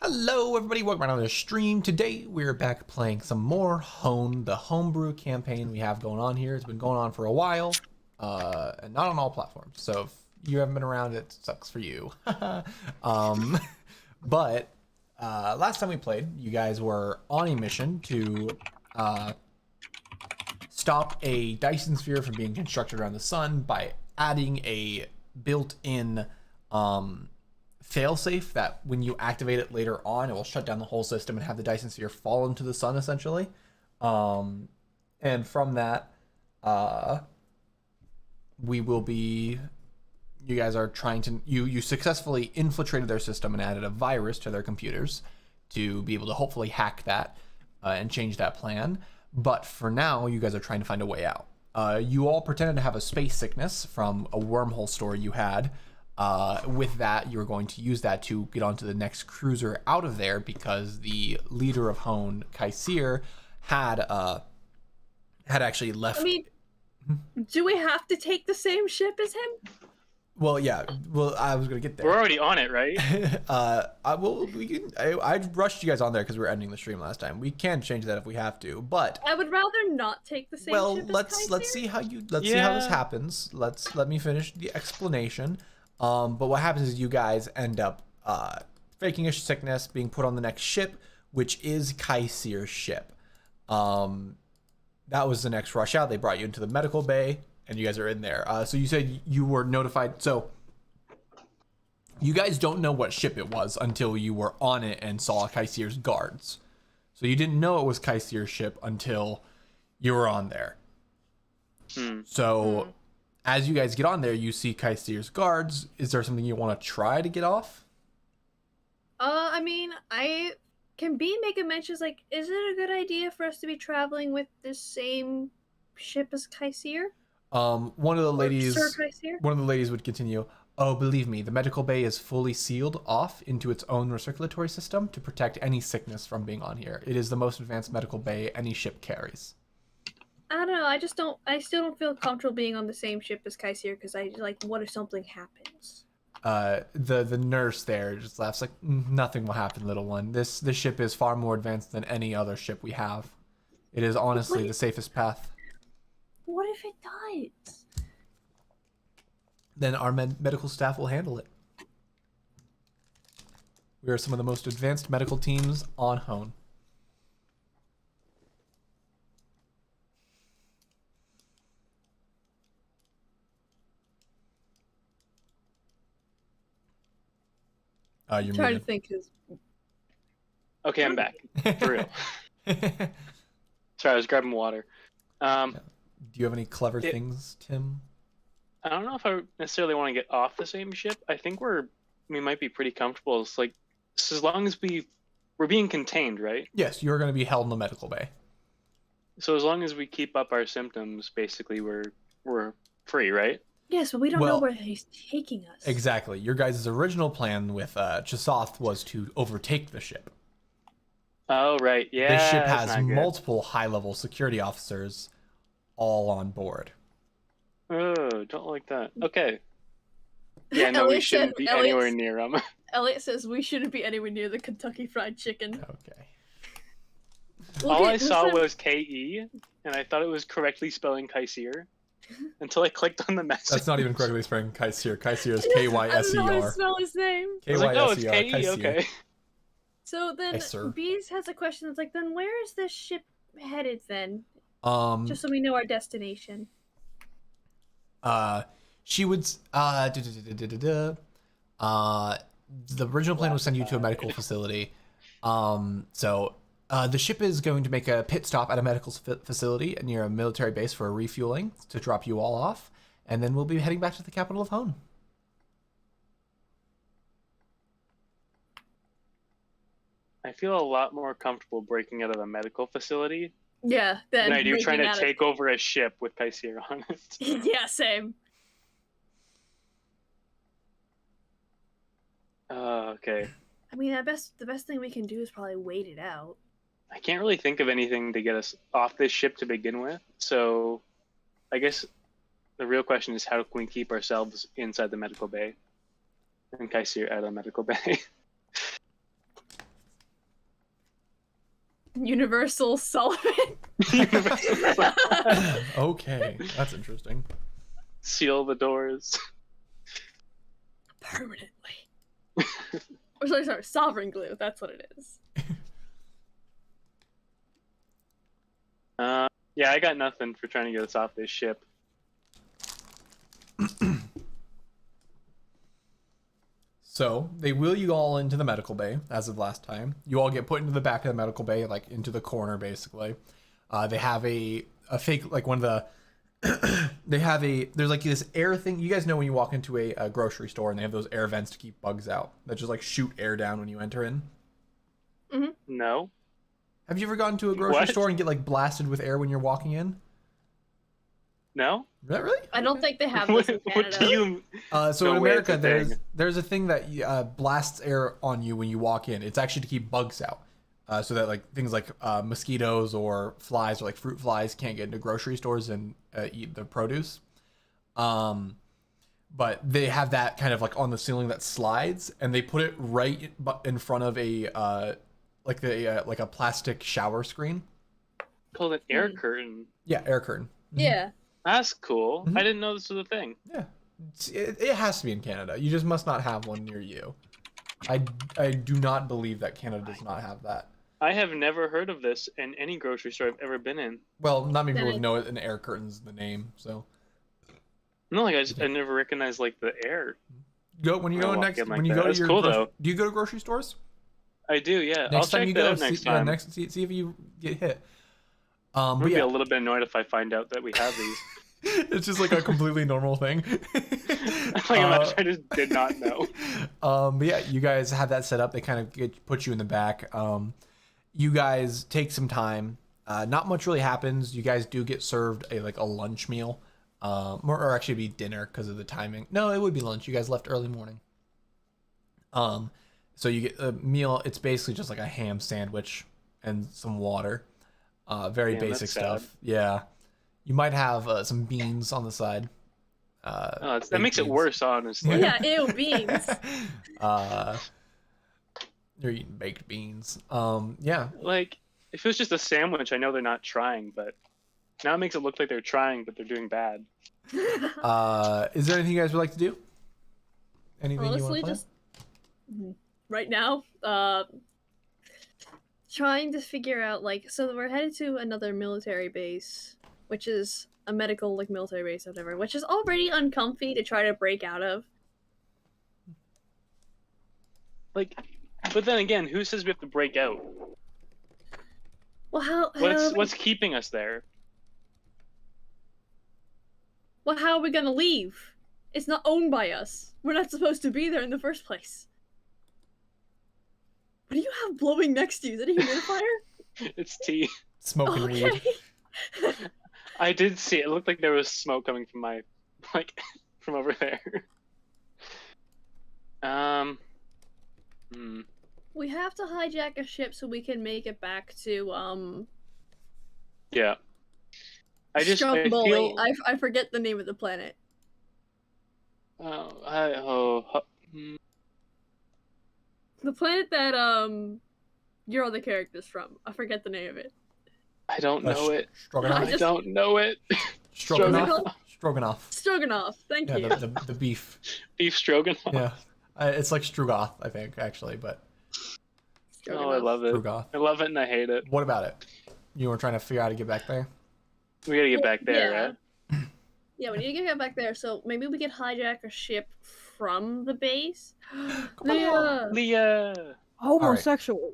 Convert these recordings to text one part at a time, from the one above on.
Hello everybody, welcome back on the stream. Today we're back playing some more Hone, the homebrew campaign we have going on here. It's been going on for a while, and not on all platforms. So if you haven't been around, it sucks for you. um, but last time we played, you guys were on a mission to stop a Dyson sphere from being constructed around the sun by adding a built-in failsafe that when you activate it later on, it will shut down the whole system and have the Dyson sphere fall into the sun essentially. And from that, we will be. You guys are trying to. You successfully infiltrated their system and added a virus to their computers to be able to hopefully hack that and change that plan. But for now, you guys are trying to find a way out. You all pretended to have a space sickness from a wormhole story you had. With that, you're going to use that to get onto the next cruiser out of there because the leader of Hone, Kaisir, had actually left. I mean, do we have to take the same ship as him? Well, yeah. Well, I was gonna get there. We're already on it, right? I rushed you guys on there because we were ending the stream last time. We can change that if we have to, but I would rather not take the same ship as let's see how see how this happens. Let me finish the explanation. But what happens is you guys end up faking a sickness, being put on the next ship, which is Kaisir's ship. That was the next rush out. They brought you into the medical bay, and you guys are in there. So you said you were notified. So you guys don't know what ship it was until you were on it and saw Kaisir's guards. So you didn't know it was Kaisir's ship until you were on there. So as you guys get on there, you see Kaisir's guards. Is there something you want to try to get off? I mean, can B make a mention like, is it a good idea for us to be traveling with the same ship as Kaisir? One of the ladies, Sir Kaisir? one of the ladies would continue. Oh, believe me, the medical bay is fully sealed off into its own recirculatory system to protect any sickness from being on here. It is the most advanced medical bay any ship carries. I don't know. I still don't feel comfortable being on the same ship as Kaisir because what if something happens? The nurse there just laughs like, nothing will happen, little one. This ship is far more advanced than any other ship we have. It is honestly the safest path. What if it does? Then our medical staff will handle it. We are some of the most advanced medical teams on Hone. You're trying muted. to think. Okay, I'm back. For real. Sorry, I was grabbing water. Do you have any clever things, Tim? I don't know if I necessarily want to get off the same ship. I think we might be pretty comfortable. It's like, as long as we're being contained, right? Yes, you're going to be held in the medical bay. So as long as we keep up our symptoms, basically we're free, right? Yes, but we don't know where he's taking us. Exactly. Your guys' original plan with Ch'Sath was to overtake the ship. Oh, right. Yeah. This ship has multiple high-level security officers all on board. Oh, don't like that. Okay. Yeah, no, we shouldn't be anywhere near them. Elliot says we shouldn't be anywhere near the Kentucky Fried Chicken. Okay. All I saw was K-E, and I thought it was correctly spelling Kaisir. Until I clicked on the message. That's not even correctly spelling Kaisir. Kaisir is Kyser. I don't know how to spell his name. I was like, oh, it's K-E, okay. So then, Bees has a question that's like, then where is this ship headed then? Just so we know our destination. She would, the original plan was send you to a medical facility. The ship is going to make a pit stop at a medical facility near a military base for a refueling to drop you all off, and then we'll be heading back to the capital of Hone. I feel a lot more comfortable breaking out of a medical facility than I do trying to take over a ship with Kaisir on it. Yeah, same. Okay. I mean, the best thing we can do is probably wait it out. I can't really think of anything to get us off this ship to begin with, so I guess the real question is how can we keep ourselves inside the medical bay and Kaisir out of the medical bay? Universal Sullivan. Okay, that's interesting. Seal the doors. Permanently. Or sorry, sovereign glue. That's what it is. Yeah, I got nothing for trying to get us off this ship. So they wheel you all into the medical bay as of last time. You all get put into the back of the medical bay, like into the corner, basically. They have a fake, like one of the. There's like this air thing. You guys know when you walk into a grocery store and they have those air vents to keep bugs out that just like shoot air down when you enter in. No. Have you ever gone to a grocery What? store and get like blasted with air when you're walking in? No? Is that really? I don't think they have What, this in what Canada. do you... So No in way, America, it's a thing. there's a thing that blasts air on you when you walk in. It's actually to keep bugs out, so that like things like mosquitoes or flies or like fruit flies can't get into grocery stores and eat the produce. But they have that kind of like on the ceiling that slides, and they put it right in front of a like a plastic shower screen. Called an air curtain. Yeah, air curtain. Yeah. That's cool. Mhm. I didn't know this was a thing. Yeah, it has to be in Canada. You just must not have one near you. I do not believe that Canada does not have that. I have never heard of this in any grocery store I've ever been in. Well, not many people Then- know it. An air curtain's the name. So No, like I never recognized like the air. go when you When I go walk next. in like When you that. go to That's your cool, grocery, though. do you go to grocery stores? I do, yeah. I'll Next time check you that go, out next see, time. see if you get hit. I'm But gonna be yeah, a little bit annoyed if I find out that we have these. it's just like a completely normal thing. Like I just did not know. But yeah, you guys have that set up. They kind of put you in the back. You guys take some time. Not much really happens. You guys do get served a lunch meal, or actually be dinner because of the timing. No, it would be lunch. You guys left early morning. So you get a meal. It's basically just like a ham sandwich and some water. Very Damn, basic that's stuff. sad. Yeah, you might have some beans on the side. Oh, that baked makes it beans. worse, honestly. Yeah, ew, beans. You're eating baked beans. Yeah. Like, if it was just a sandwich, I know they're not trying, but now it makes it look like they're trying, but they're doing bad. Is there anything you guys would like to do? Anything Honestly, you want to just right now, trying to figure out so we're headed to another military base, which is a medical military base or whatever, which is already uncomfy to try to break out of. Like, but then again, who says we have to break out? Well, how What's keeping us there? how are we gonna leave? It's not owned by us. We're not supposed to be there in the first place. What do you have blowing next to you? Is that a humidifier? It's tea. Smoking weed. I did see it. It looked like there was smoke coming from my, from over there. We have to hijack a ship so we can make it back to Yeah. I Stromboli. feel. I forget the name of the planet. The planet that your other character's from. I forget the name of it. I don't know it. Stroganoff. I I just- don't know it. Stroganoff. Stroganoff. Stroganoff. Thank Yeah, you. the beef. Beef stroganoff. Yeah, it's like Strugoth, I think, actually, but Oh, I love it. Strugoth. I love it and I hate it. What about it? You were trying to figure out how to get back there. We gotta get back there, Yeah. right? Yeah, we need to get back there. So maybe we could hijack a ship from the base. Leah. Leah. Homosexuals.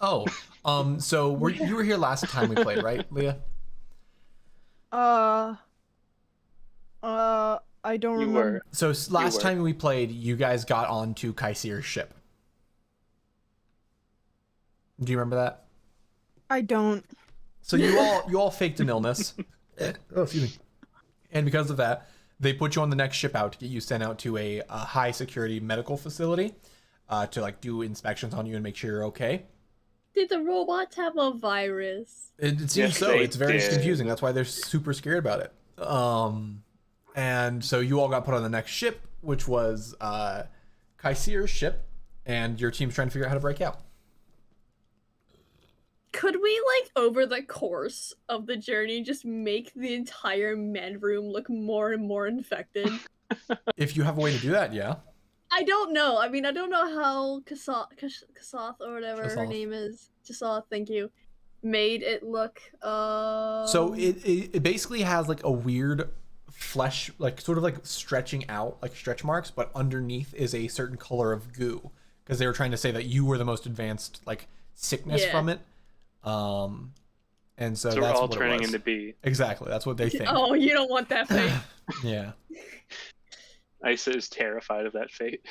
Oh, so you were here last time we played, right, Leah? I don't You remember. were. So last were. time we played, you guys got onto Kaisir's ship. Do you remember that? I don't. So you all faked an illness. Oh, excuse me. And because of that, they put you on the next ship out to get you sent out to a high security medical facility to do inspections on you and make sure you're okay. Did the robots have a virus? It seems Yes, so. they It's very did. confusing. That's why they're super scared about it. And so you all got put on the next ship, which was Kaisir's ship, and your team's trying to figure out how to break out. Could we, like, over the course of the journey, just make the entire med room look more and more infected? If you have a way to do that, yeah. I don't know. I mean, I don't know how Kasoth or whatever her Kasoth. name is. Kasoth, thank you. Made it look. So it basically has like a weird flesh, like sort of like stretching out, like stretch marks, but underneath is a certain color of goo, because they were trying to say that you were the most advanced like sickness Yeah. from it. And so So we're that's all what turning it was. into B. Exactly, that's what they think. Oh, you don't want that fate. Yeah. Isa is terrified of that fate.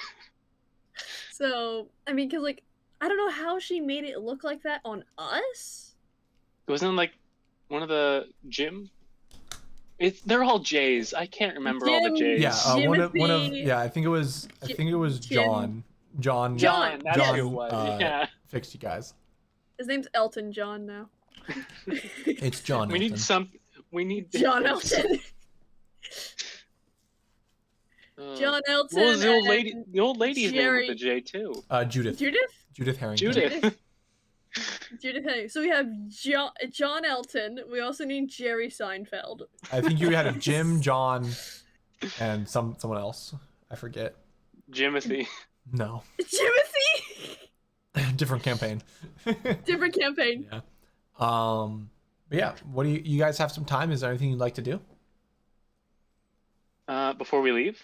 So, I mean, because, like, I don't know how she made it look like that on us. Wasn't it like one of the gym? They're all J's. I can't remember all the Jim. J's. Yeah, one of Jimothy. yeah, I think it was Jim. John. John, that's John, who it was. Yeah. Fixed you guys. His name's Elton John now. It's John. We need Elton. some. We need John Elton. John Elton. What was the old and lady? The old lady's Jerry- name with the J too. Judith. Judith. Harrington. Judith. Judith Henning. So we have John Elton. We also need Jerry Seinfeld. I think you had a Jim, John, and someone else. I forget. Jimothy. No. Jimothy. Different campaign. Different campaign. Yeah. But yeah, what do you guys have some time? Is there anything you'd like to do? Before we leave.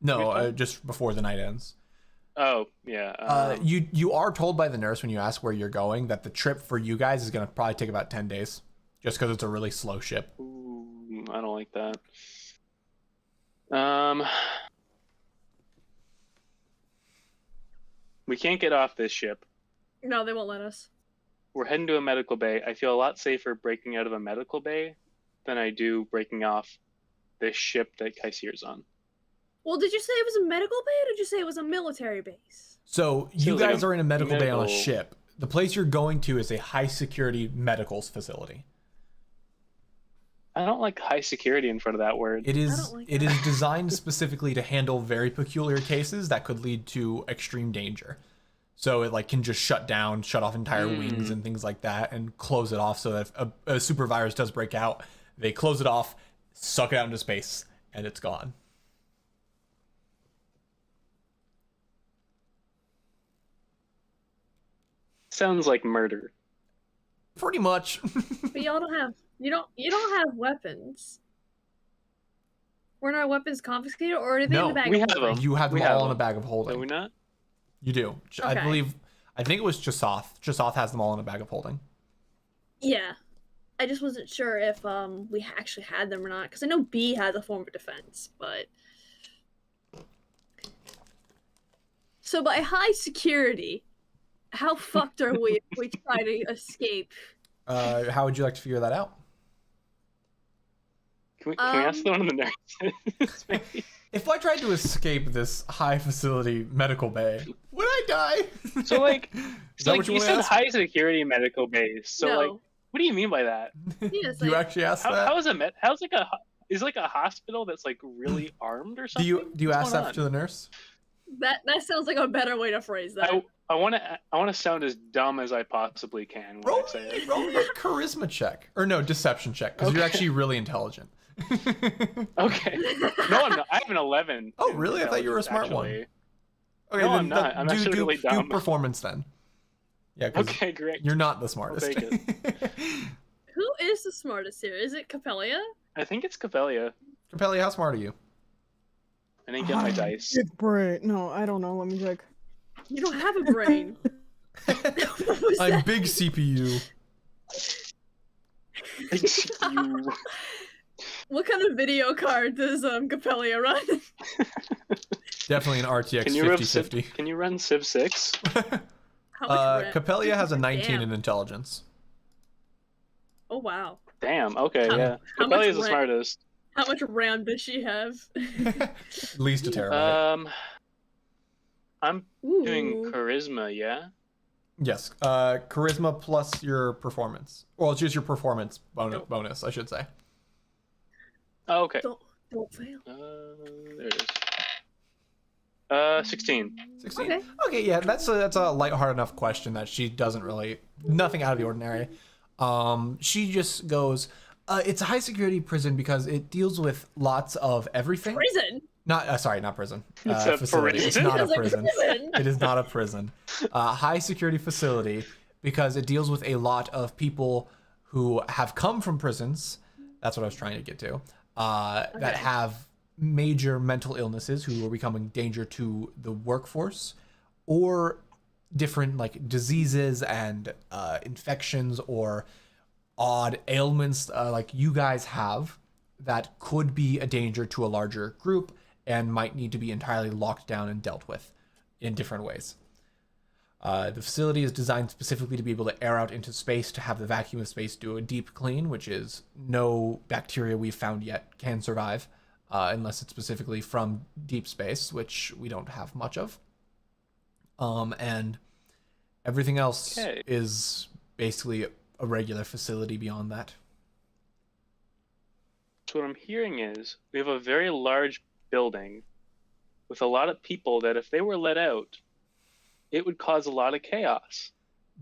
No, Anything? just before the night ends. Oh yeah. You are told by the nurse when you ask where you're going that the trip for you guys is going to probably take about 10 days, just because it's a really slow ship. Ooh, I don't like that. We can't get off this ship. No, they won't let us. We're heading to a medical bay. I feel a lot safer breaking out of a medical bay than I do breaking off this ship that Kaisir's on. Well, did you say it was a medical bay or did you say it was a military base? So you Feels like guys a are in a medical bay on a medical- ship. The place you're going to is a high security medicals facility. I don't like high security in front of that word. It is don't like it that. is designed specifically to handle very peculiar cases that could lead to extreme danger. So it like can just shut off entire wings and things like that, and close it off so that if a super virus does break out, they close it off, suck it out into space, and it's gone. Sounds like murder. Pretty much. But y'all don't have you don't have weapons. Weren't our weapons confiscated or are they in No, the bag we of have holding? them. You have them We have all in a them. bag of Do holding. we not? You do. I Okay. believe. I think it was Chasoth. Chasoth has them all in a bag of holding. Yeah. I just wasn't sure if we actually had them or not because I know B has a form of defense, but so by high security, how fucked are we if we try to escape? How would you like to figure that out? Can we ask the one in the nurse? Maybe? If I tried to escape this high facility medical bay, would I die? So like, Is so that like what you you want to said ask? high security medical base. So no. like, what do you mean by that? Yes, you like- actually asked How, that? how is a how's like is like a hospital that's like really armed or do something? you What's ask going that on? to the nurse? that sounds like a better way to phrase that. I want to sound as dumb as I possibly can when Roll I say it. roll me a charisma check, or no, deception check, because you're Okay. actually really intelligent. Okay. No, I'm not. I have an 11. Oh, in really? I thought you were a intelligence, smart one. actually. Okay, No, then I'm not. I'm do, actually do, really do dumb. performance then. Yeah, because Okay, great. you're not the smartest. take Who is the smartest here? Is it Capellia? I think it's Capellia. Capelli, how smart are you? I didn't get my dice. It's great. No, I don't know. Let me check. You don't have a brain. What was I'm that? big CPU. You- What kind of video card does Capellia run? Definitely an RTX Can you run 5050. Can you run Civ 6? How much RAM? Capellia has a 19 Damn. in intelligence. Oh wow. Damn. Okay, How- yeah. how much Capellia's the RAM? smartest. How much RAM does she have? At least a terabyte. I'm Ooh. doing charisma. Yeah. Yes. Charisma plus your performance. Well, it's just your performance bonus, I should say. Oh, okay. Don't fail. There it is. 16. 16. Okay. Okay, yeah, that's a lighthearted enough question that she doesn't really nothing out of the ordinary. She just goes, it's a high security prison because it deals with lots of everything. Prison. Not sorry, not prison. It's a Facility. It's prison? not a I was like, prison. prison? It is not a prison. High security facility because it deals with a lot of people who have come from prisons. That's what I was trying to get to. That Okay. have major mental illnesses who are becoming danger to the workforce, or different like diseases and infections or odd ailments like you guys have that could be a danger to a larger group and might need to be entirely locked down and dealt with in different ways. The facility is designed specifically to be able to air out into space to have the vacuum of space do a deep clean, which is no bacteria we've found yet can survive unless it's specifically from deep space, which we don't have much of. And everything else Okay. is basically a regular facility beyond that. So what I'm hearing is we have a very large building with a lot of people that if they were let out, it would cause a lot of chaos.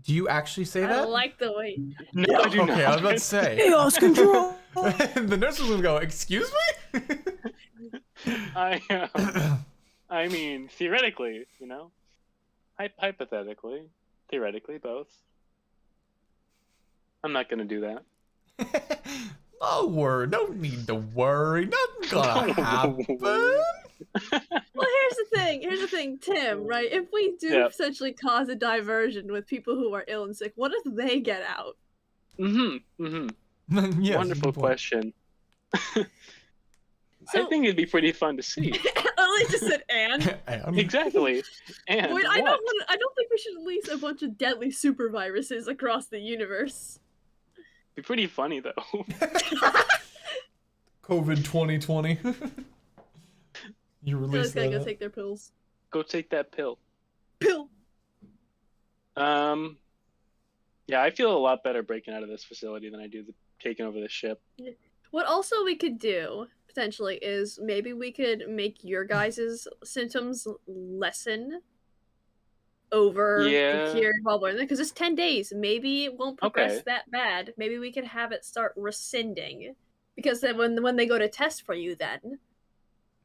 Do you actually say I that? like the way. No, I do Okay, I was not. about to say. Chaos control. The nurse was gonna go, excuse me? I mean, theoretically, you know, hypothetically, theoretically, both. I'm not gonna do that. No need to worry. Nothing's gonna happen. Well, here's the thing, Tim. Right? If we do Yep. essentially cause a diversion with people who are ill and sick, what if they get out? Yes, Wonderful good point. question. I So- think it'd be pretty fun to see. I just said and. Exactly. And Wait, I what? don't think we should release a bunch of deadly super viruses across the universe. Be pretty funny though. COVID 2020. You They're released just gonna go that. take their pills. Go take that pill. Pill. Yeah, I feel a lot better breaking out of this facility than I do taking over this ship. What also we could do potentially is maybe we could make your guys' symptoms lessen over Yeah. here while we're in there because it's 10 days. Maybe it won't progress Okay. that bad. Maybe we could have it start rescinding because then when they go to test for you, then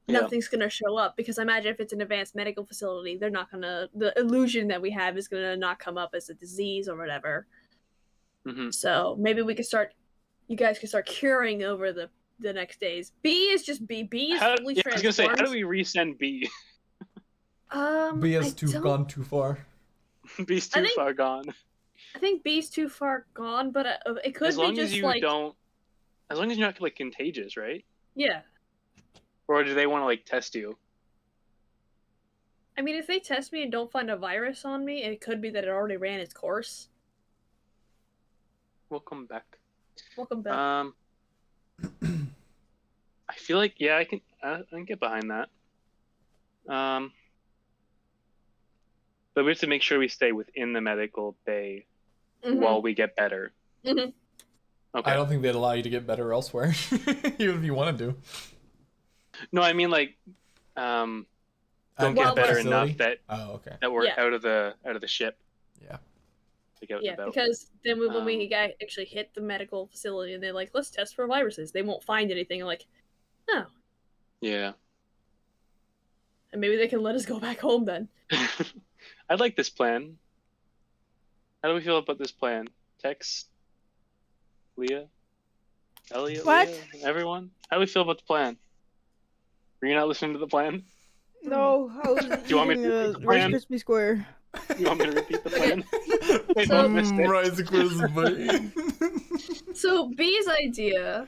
Yeah. nothing's gonna show up. Because imagine if it's an advanced medical facility, they're not gonna the illusion that we have is gonna not come up as a disease or whatever. hmm So maybe we could start. You guys can start curing over the next days. B is just B. B is fully I was gonna say, how transformed. do we resend B? B I has don't- gone too far. B's I too think- far gone. I think B's too far gone, but it could As long be as just you like don't, as long as you're not like contagious, right? yeah. Or do they want to like test you? I mean, if they test me and don't find a virus on me, it could be that it already ran its course. Welcome back. Welcome back. I feel like I can get behind that. But we have to make sure we stay within the medical bay Mhm. while we get better. Mhm. Okay. I don't think they'd allow you to get better elsewhere, even if you wanted to. No, I mean like, don't At get Well, better facility? enough that Oh, okay. we're Yeah. out of the ship. Yeah. Like out and Yeah, about. because then when we Um, actually hit the medical facility and they're like, let's test for viruses, they won't find anything. I'm like, no. Yeah. And maybe they can let us go back home then. I like this plan. How do we feel about this plan? Tex, Leah, Elliot, What? Leah, everyone? How do we feel about the plan? Were you not listening to the plan? No, I was Do you want me to eating repeat the Rice plan? Krispie Square. You want me to repeat the Okay. plan? Wait, So- no, I missed it. Rice Krispie. So B's idea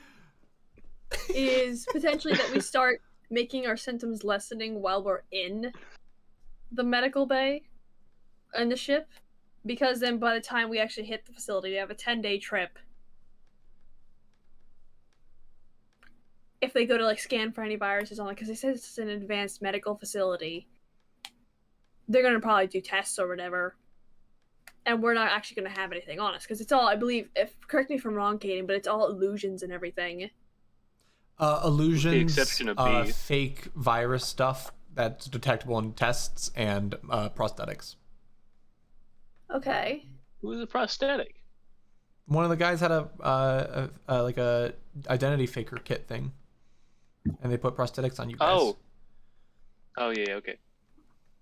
is potentially that we start making our symptoms lessening while we're in the medical bay in the ship, because then by the time we actually hit the facility, we have a 10-day trip. If they go to like scan for any viruses on it, because they said it's an advanced medical facility, they're gonna probably do tests or whatever, and we're not actually gonna have anything on us because it's all, I believe, if correct me if I'm wrong, Kaden, but it's all illusions and everything. Illusions, exception of B. fake virus stuff that's detectable in tests and prosthetics. Okay. Who is a prosthetic? One of the guys had a like a identity faker kit thing, and they put prosthetics on you guys. Oh yeah, okay.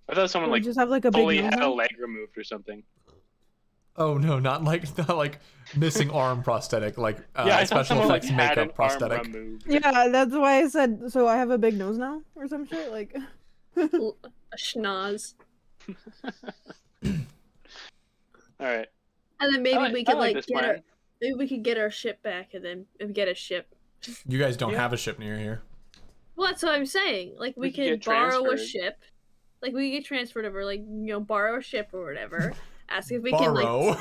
I thought someone We like just have like a big fully nose had a now? leg removed or something. Oh no, not like missing arm prosthetic, like Yeah, I thought special someone effects like had an makeup prosthetic. arm removed. Yeah, that's why I said. So I have a big nose now, or some shit. Like, A schnoz. All right. And then maybe we could like like this get our plan. maybe we could get our ship back and then get a ship. You guys don't Yeah. have a ship near here. Well, that's what I'm saying. Like we We could could get borrow a transferred. ship. Like we could get transferred over, like, borrow a ship or whatever. Ask if we can Borrow.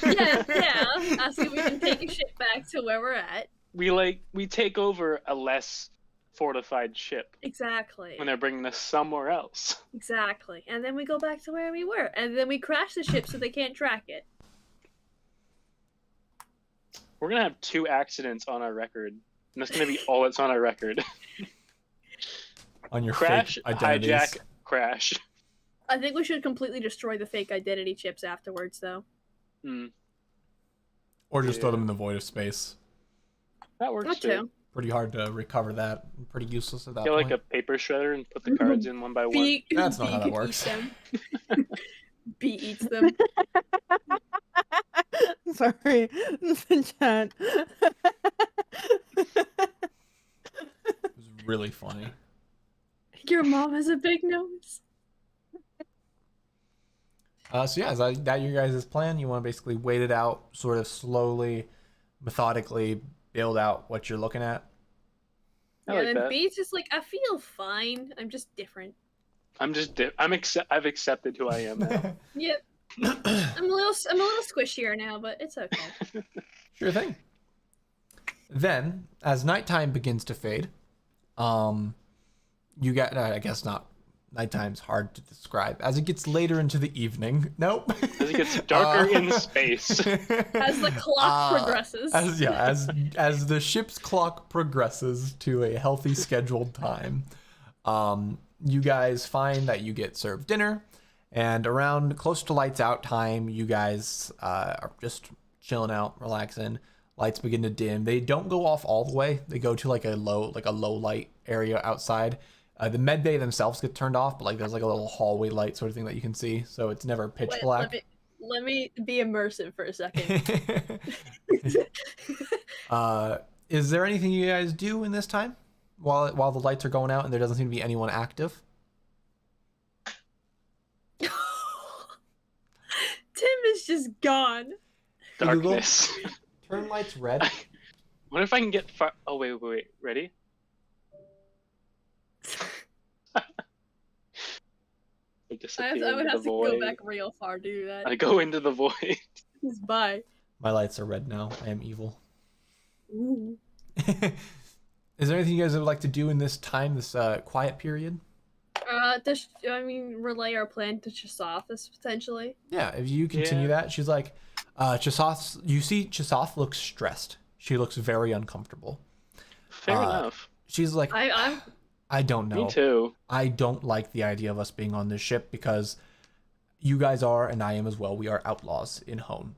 yeah. Ask if we can take a ship back to where we're at. We take over a less fortified ship Exactly. when they're bringing us somewhere else. Exactly. And then we go back to where we were. And then we crash the ship so they can't track it. We're gonna have 2 accidents on our record, and that's gonna be all that's on our record. On your Crash, fake identities. hijack, crash. I think we should completely destroy the fake identity chips afterwards, though. Hmm. Or just throw Yeah. them in the void of space. That works That too. too. Pretty hard to recover that. Pretty useless at that Get point. like a paper shredder and put the cards in one by one. B, That's not B how that could works. Eat them. B eats them. sorry, the chat. It was really funny. Your mom has a big nose. So yeah, is that your guys' plan? You want to basically wait it out, sort of slowly, methodically build out what you're looking at? I Yeah, like and that. B's just like, I feel fine. I'm just different. I've accepted who I am now. Yep. I'm a little squishier now, but it's okay. Sure thing. Then, as nighttime begins to fade, you get, I guess not, nighttime's hard to describe. As it gets later into the evening, nope. As it gets darker in space. As the clock progresses. As the ship's clock progresses to a healthy scheduled time, you guys find that you get served dinner, and around close to lights out time, you guys are just chilling out, relaxing. Lights begin to dim. They don't go off all the way. They go to like a low light area outside. The med bay themselves get turned off, but like there's like a little hallway light sort of thing that you can see, so it's never pitch Wait, black. let me be immersive for a second. Is there anything you guys do in this time while the lights are going out and there doesn't seem to be anyone active? Tim is just gone. Darkness. Turn lights red. What if I can get far? Oh wait. Ready? I disappear I would into have the to void. go back real far to do that. I go into the void. Just bye. My lights are red now. I am evil. Ooh. Is there anything you guys would like to do in this time, this quiet period? Relay our plan to Chisothis potentially. Yeah, if you continue that, she's like, Chisoth, you see Chisoth looks stressed. She looks very uncomfortable. Fair enough. She's like, I'm I don't know. Me too. I don't like the idea of us being on this ship because you guys are, and I am as well, we are outlaws in Hone.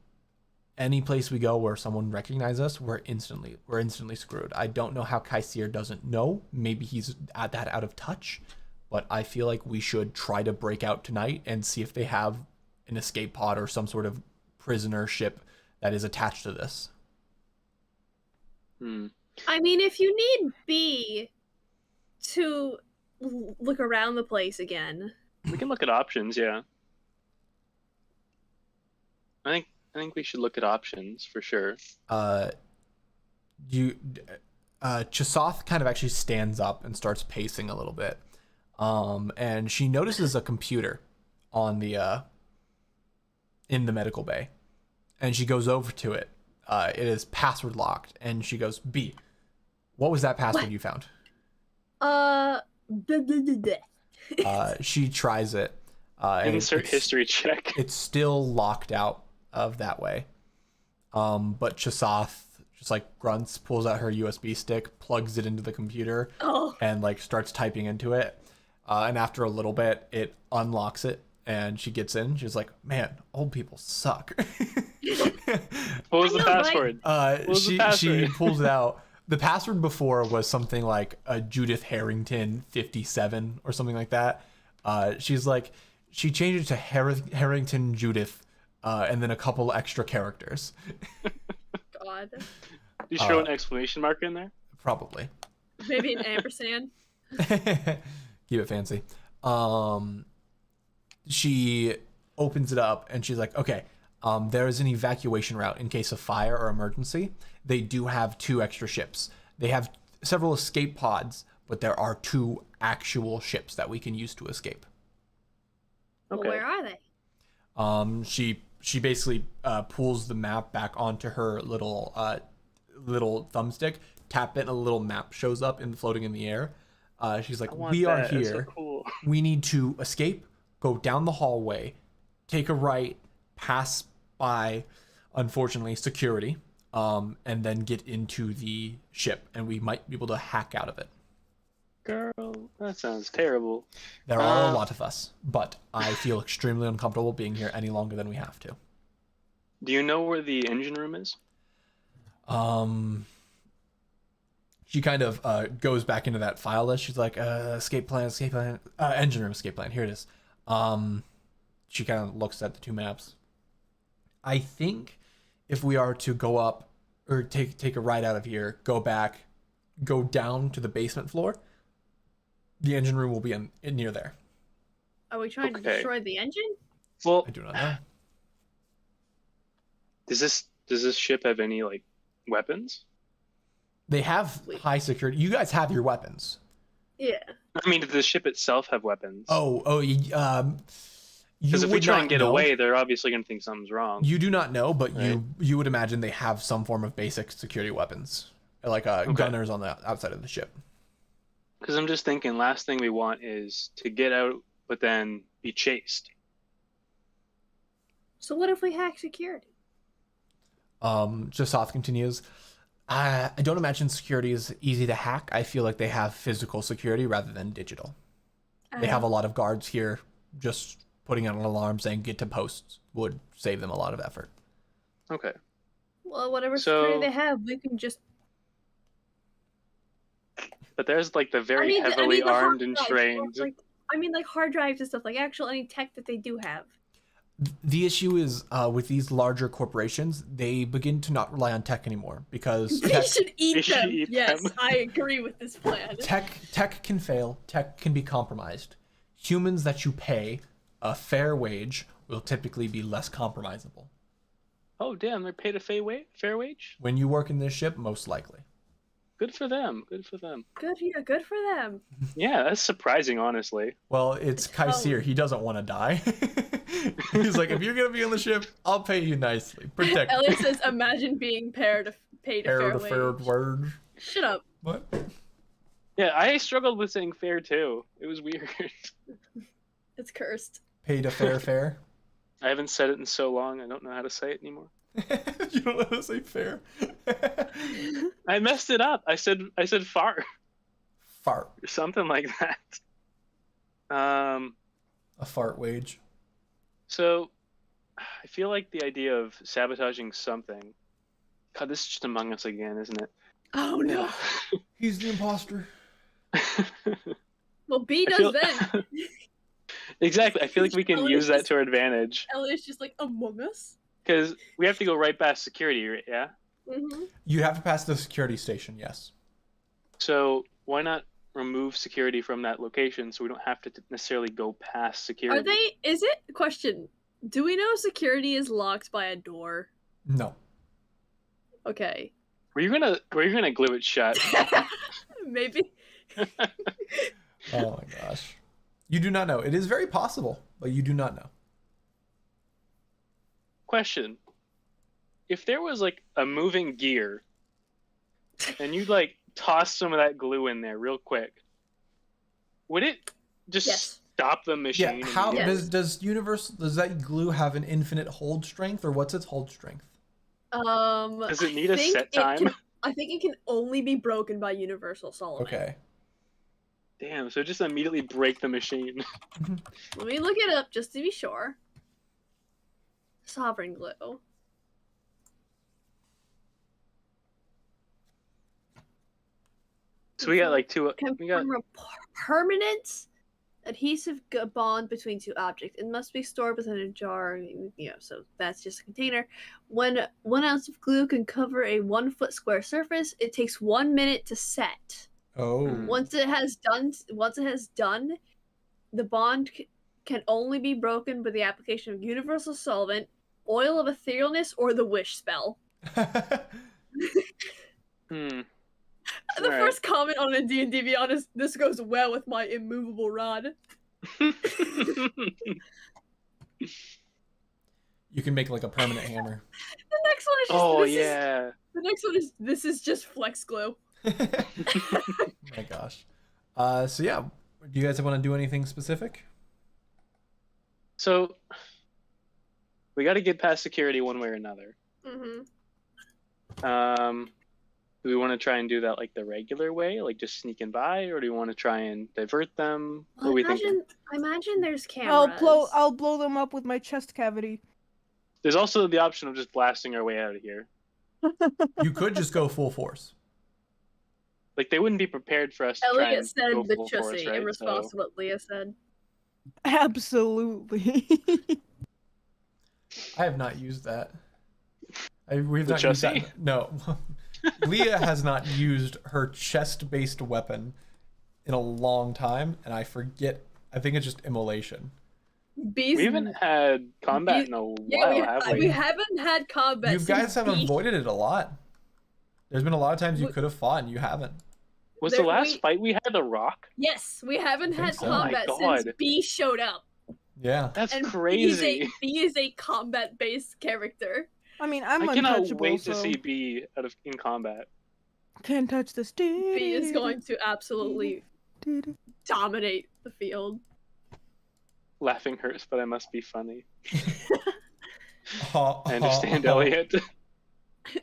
Any place we go where someone recognizes us, we're instantly screwed. I don't know how Kaisir doesn't know. Maybe he's at that out of touch, but I feel like we should try to break out tonight and see if they have an escape pod or some sort of prisoner ship that is attached to this. I mean, if you need B to look around the place again. We can look at options, yeah. I think we should look at options for sure. Chisoth kind of actually stands up and starts pacing a little bit. And she notices a computer on the in the medical bay. And she goes over to it. It is password locked, and she goes, B, what was that password What? you found? Blah, blah, blah, blah. She tries it. And Insert it's- history check. It's still locked out of that way. But Chisoth just like grunts, pulls out her USB stick, plugs it into the computer, Oh, and like starts typing into it. And after a little bit, it unlocks it, and she gets in. She's like, "Man, old people suck." What was I the know, right? password? was the She password? pulls it out. The password before was something like Judith Harrington 57 or something like that. She's like, she changed it to Harrington Judith, and then a couple extra characters. God. Did you throw an exclamation mark in there? Probably. Maybe an ampersand. Keep it fancy. She opens it up and she's like, okay, there is an evacuation route in case of fire or emergency. They do have 2 extra ships. They have several escape pods, but there are 2 actual ships that we can use to escape. Well, Okay. where are they? She basically pulls the map back onto her little thumbstick, tap it, and a little map shows up and floating in the air. She's like, I want we are that. That's so here. cool. We need to escape, go down the hallway, take a right, pass by, unfortunately, security, and then get into the ship, and we might be able to hack out of it. Girl, that sounds terrible. There are a lot of us, but I feel extremely uncomfortable being here any longer than we have to. Do you know where the engine room is? She kind of goes back into that file list. She's like, escape plan, engine room, escape plan. Here it is. She kind of looks at the 2 maps. I think if we are to go up or take a ride out of here, go back, go down to the basement floor, the engine room will be in near there. Are we trying to Okay. destroy the engine? Well, I do not know. does this ship have any like weapons? They have high security. You guys have your weapons. Yeah. I mean, does the ship itself have weapons? Because if we try and get away, they're obviously going to think something's wrong. You do not know, but Right. you would imagine they have some form of basic security weapons, like gunners on the outside of the ship. Because I'm just thinking, last thing we want is to get out, but then be chased. So what if we hack security? Jasoth continues. I don't imagine security is easy to hack. I feel like they have physical security rather than digital. They have a lot of guards here. Just putting out an alarm saying get to posts would save them a lot of effort. Okay. Well, whatever So- security they have, we can just. But there's like the very the heavily hard armed and drives, trained. like hard drives and stuff, like actual any tech that they do have. The issue is with these larger corporations, they begin to not rely on tech anymore because They should eat They should them. eat Yes, them. I agree with this plan. tech can fail. Tech can be compromised. Humans that you pay a fair wage will typically be less compromisable. Oh, damn, they're paid a fair wage? When you work in this ship, most likely. Good for them. Good for them. Good for them. Yeah, that's surprising, honestly. Well, it's Kaisir. He doesn't want to die. He's like, if you're gonna be on the ship, I'll pay you nicely. Protect. Elliot says, "Imagine being paid a fair the fair wage." word. Shut up. What? Yeah, I struggled with saying fair too. It was weird. It's cursed. Paid a fair fare. I haven't said it in so long, I don't know how to say it anymore. You don't know how to say fair. I messed it up. I said fart Fart. or something like that. A fart wage. So I feel like the idea of sabotaging something. God, this is just Among Us again, isn't it? Oh no. He's the imposter. Well, B I does feel- then. Exactly. I feel like we can Elliot's use that just- to our advantage Elliot's just like Among Us. because we have to go right past security, right? Yeah. Mm-hmm. You have to pass the security station. Yes. So why not remove security from that location so we don't have to necessarily go past security? Are they? Is it question? Do we know security is locked by a door? No. Okay. Were you gonna glue it shut? Maybe. Oh my gosh. You do not know. It is very possible, but you do not know. Question: if there was like a moving gear, and you like toss some of that glue in there real quick, would it just Yes. stop the machine? Yeah. How immediately? does that glue have an infinite hold strength, or what's its hold strength? Does it need I a think set it time? I think it can only be broken by universal solenoid. Okay. Damn, so just immediately break the machine. Let me look it up just to be sure. Sovereign glue. So we got like two. Can We got form a permanent adhesive bond between two objects. It must be stored within a jar. So that's just a container. When 1 ounce of glue can cover a 1 foot square surface, it takes 1 minute to set. Oh. Once it has done, the bond can only be broken by the application of universal solvent, oil of etherealness, or the wish spell. Hmm. The Alright. first comment on a D&D Beyond is, "This goes well with my immovable rod." You can make like a permanent hammer. The next one is just Oh this is- yeah. the next one is this is just flex glue. Oh my gosh. So yeah, do you guys want to do anything specific? So we got to get past security one way or another. Mm-hmm. Do we want to try and do that like the regular way, like just sneaking by, or do we want to try and divert them? What are we thinking? I imagine there's cameras. I'll blow them up with my chest cavity. There's also the option of just blasting our way out of here. You could just go full force. Like they wouldn't be prepared for us to try Elliot and said go the full force, chussy right? in response to what Leah said. Absolutely. I have not used that. We've The not used chassis? that. No. Leah has not used her chest-based weapon in a long time, and I forget. I think it's just immolation. Bees. We haven't had combat in a while, have we haven't had combat. You guys since have Bee- avoided it a lot. There's been a lot of times you We- could have fought and you haven't. Was There- the last we- fight we had a rock? Yes, we haven't I think had so. Oh my combat God. since B showed up. Yeah. That's And crazy. B is a combat-based character. I mean, I'm I cannot untouchable, wait so to see B in combat. can't touch this. B is going to absolutely to. dominate the field. Laughing hurts, but I must be funny. I I understand, Elliot.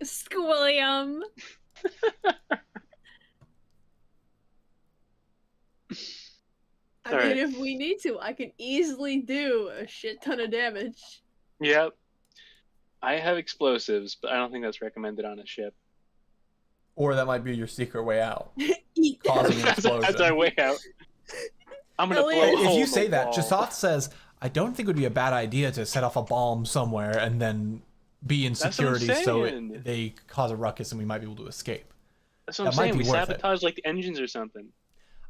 Squilliam. I mean, Alright. if we need to, I can easily do a shit ton of damage. Yep. I have explosives, but I don't think that's recommended on a ship. Or that might be your secret way out. Eat them. Causing an That's explosion. our way out. I'm gonna blow Elliot- a If hole you in say the that, wall. Jasoth says, I don't think it would be a bad idea to set off a bomb somewhere and then be in That's what I'm security so saying. they cause a ruckus and we might be able to escape. That's what I'm that might saying. be We worth it. sabotage like the engines or something.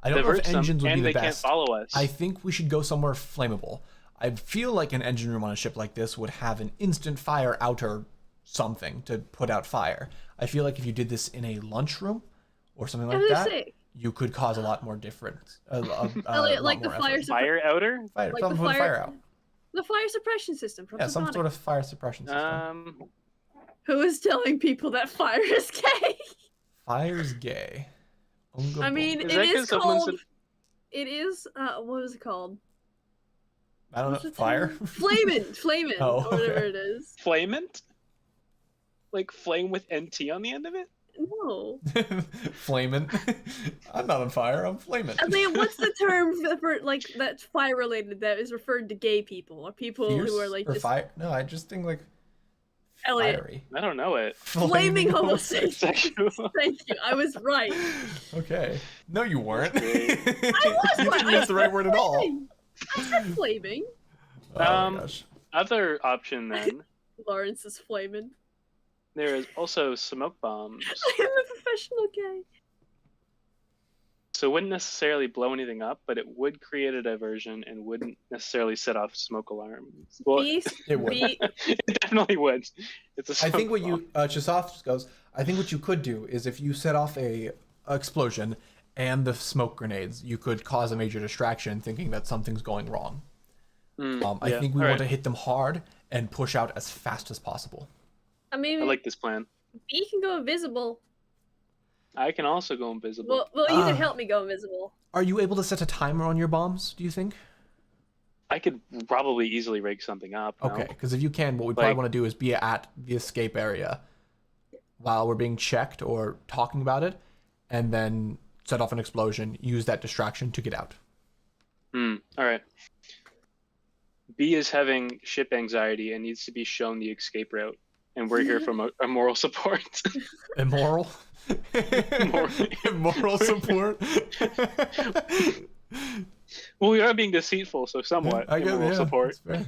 I don't know Divert if some, engines would and be the they can't best. follow us. I think we should go somewhere flammable. I feel like an engine room on a ship like this would have an instant fire outer something to put out fire. I feel like if you did this in a lunchroom or something like I was that, gonna say, you could cause a lot more difference. Elliot, like the fire Fire outer? fire, like something the with fire- fire out. the fire suppression system from Yeah, some Subnautica. sort of fire suppression system. Who is telling people that fire is gay? Fire's gay. Unga I mean, Is it that is 'cause someone called. said- It is. What was it called? I don't What's know. the Fire? term? Flamin', Oh, or whatever okay. it is. Flamant? Like flame with NT on the end of it? No. Flamin'. I'm not on fire. I'm flaming. I mean, what's the term for like that's fire related that is referred to gay people or people Fierce who are like or just fire? No, I just think like Elliot. fiery. I don't know it. Flaming homosexual. Sexual. Thank you. I was right. Okay. No, you weren't. Great. I was you right. didn't use the right word at all. Flaming. I said flaming. Oh my Um, gosh. Other option then, Lawrence is flaming. there is also smoke bombs. I am a professional gay. So it wouldn't necessarily blow anything up, but it would create a diversion and wouldn't necessarily set off smoke alarms. Well, Beast, It would. it definitely would. It's a I think smoke what you Chisoth just goes. I think what you could do is if you set off a explosion and the smoke grenades, you could cause a major distraction, thinking that something's going wrong. I yeah, think we all want right. to hit them hard and push out as fast as possible. I mean, I like this plan. B can go invisible. I can also go invisible. Well, you Ah. can help me go invisible. Are you able to set a timer on your bombs? Do you think? I could probably easily rig something up. no? Okay, because if you can, what we probably Like- want to do is be at the escape area while we're being checked or talking about it, and then set off an explosion, use that distraction to get out. All right. B is having ship anxiety and needs to be shown the escape route, and we're here from a moral support. Immoral? Immoral support? Well, we are being deceitful, so somewhat I get immoral support. that's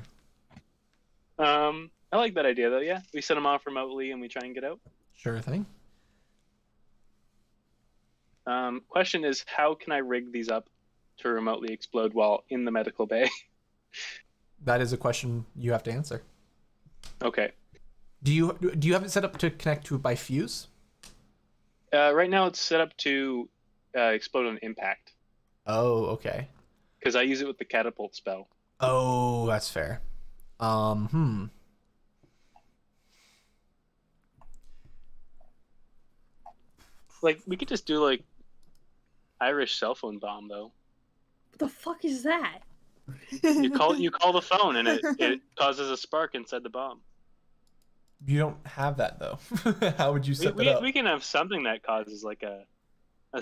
fair. I like that idea though. Yeah, we set them off remotely and we try and get out. Sure thing. Question is, how can I rig these up to remotely explode while in the medical bay? That is a question you have to answer. Okay. Do you have it set up to connect to it by fuse? Right now it's set up to explode on impact Oh, okay. because I use it with the catapult spell. Oh, that's fair. Like we could just do like Irish cell phone bomb though. What the fuck is that? You call the phone and it causes a spark inside the bomb. You don't have that though. How would you set We, that up? we can have something that causes like a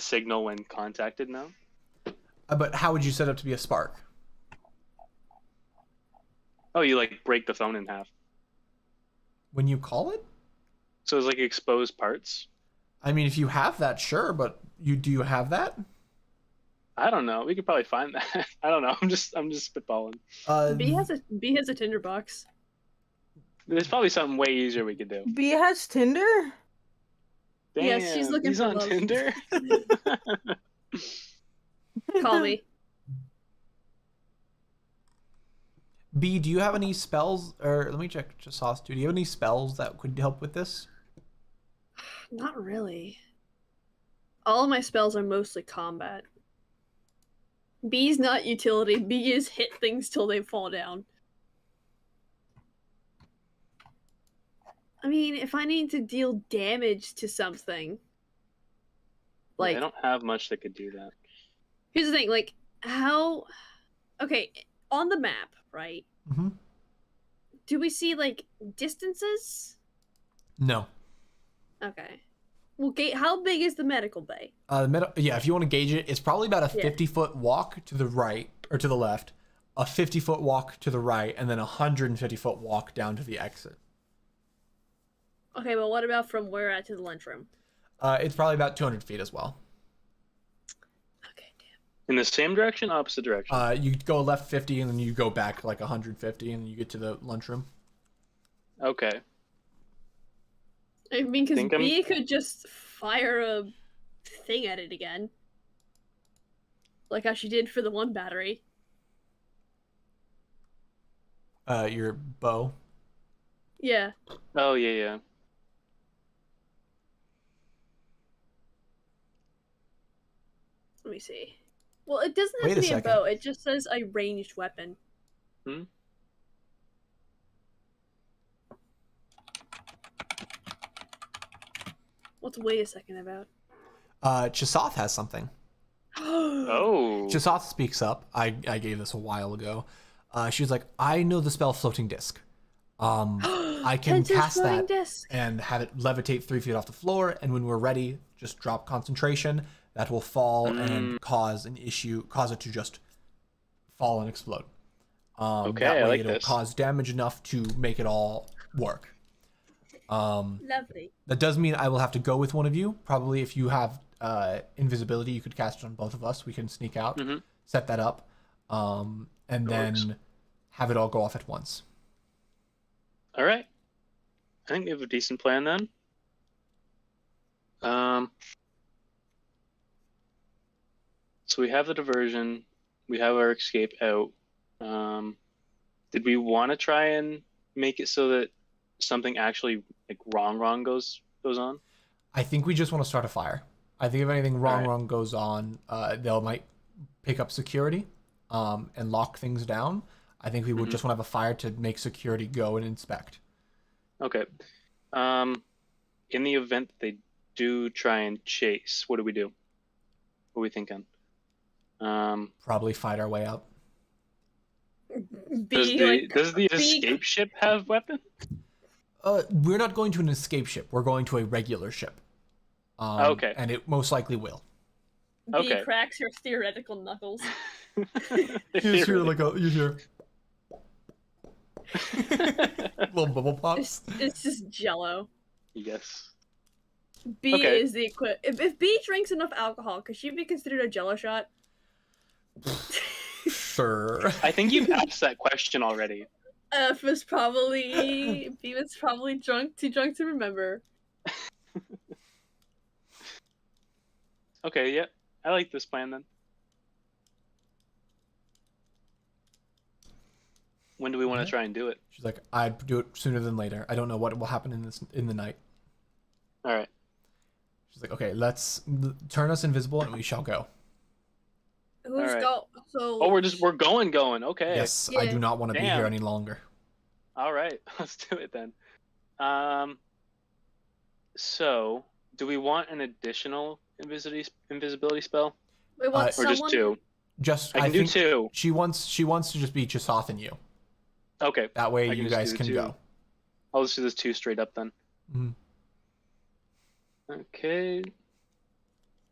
signal when contacted now. But how would you set up to be a spark? Oh, you like break the phone in half. When you call it? So it's like exposed parts. I mean, if you have that, sure, but do you have that? I don't know. We could probably find that. I don't know. I'm just spitballing. B has a tinderbox. There's probably something way easier we could do. B has Tinder? Damn, Yes, she's looking he's for on love. Tinder. Call me. B, do you have any spells? Or let me check Sauce too. Do you have any spells that could help with this? Not really. All of my spells are mostly combat. B's not utility. B is hit things till they fall down. I mean, if I need to deal damage to something, like I don't have much that could do that. here's the thing, like how okay, on the map, right? Mm-hmm. Do we see like distances? No. Okay. Well, how big is the medical bay? Yeah, if you want to gauge it, it's probably about a Yeah. 50-foot walk to the right or to the left, a 50-foot walk to the right, and then a 150-foot walk down to the exit. Okay, but what about from where at to the lunchroom? It's probably about 200 feet as well. Okay, damn. In the same direction, opposite direction. You go left 50, and then you go back like 150, and you get to the lunchroom. Okay. I mean, because Think I'm- B could just fire a thing at it again. Like how she did for the one battery. Your bow. Yeah. Oh yeah. Let me see. Well, it doesn't have Wait to a be a second. bow. It just says a ranged weapon. What's wait a second about? Chisoth has something. Oh. Chisoth speaks up. I gave this a while ago. She was like, I know the spell Floating Disc. I can Tensor's cast floating that disc. and have it levitate 3 feet off the floor, and when we're ready, just drop concentration. That will fall and cause it to just fall and explode. Okay, that I way like it'll this. cause damage enough to make it all work. Lovely. That does mean I will have to go with one of you. Probably if you have invisibility, you could cast it on both of us. We can sneak out, Mhm. set that up, and then works. have it all go off at once. All right. I think we have a decent plan then. So we have the diversion. We have our escape out. Did we want to try and make it so that something actually like wrong goes on? I think we just want to start a fire. I think if anything wrong Alright. goes on, they'll might pick up security and lock things down. I think we would just want to have a fire to make security go and inspect. Okay. In the event that they do try and chase, what do we do? What are we thinking? Probably fight our way out. Does the B- escape ship have weapons? We're not going to an escape ship. We're going to a regular ship. Okay. And it most likely will. B Okay. cracks her theoretical knuckles. You just hear like you hear little bubble pops. It's just Jello. Yes. B Okay. is the if B drinks enough alcohol, could she be considered a Jello shot? Sure. I think you've asked that question already. F was probably B was probably too drunk to remember. Okay, yeah. I like this plan then. When do we want to Okay. try and do it? She's like, I'd do it sooner than later. I don't know what will happen in the night. All right. She's like, okay, let's turn us invisible and we shall go. Who's Alright. go? So Oh, we're going. Okay. Yes, I Yeah. do not want to be Damn. here any longer. All right. Let's do it then. So, do we want an additional invisibility spell, we want or or someone. just two? Just I can do think two. she wants to just be Chasoth and you. Okay. That way I can you just guys do can two. go. I'll just do this two straight up then. Mhm. Okay.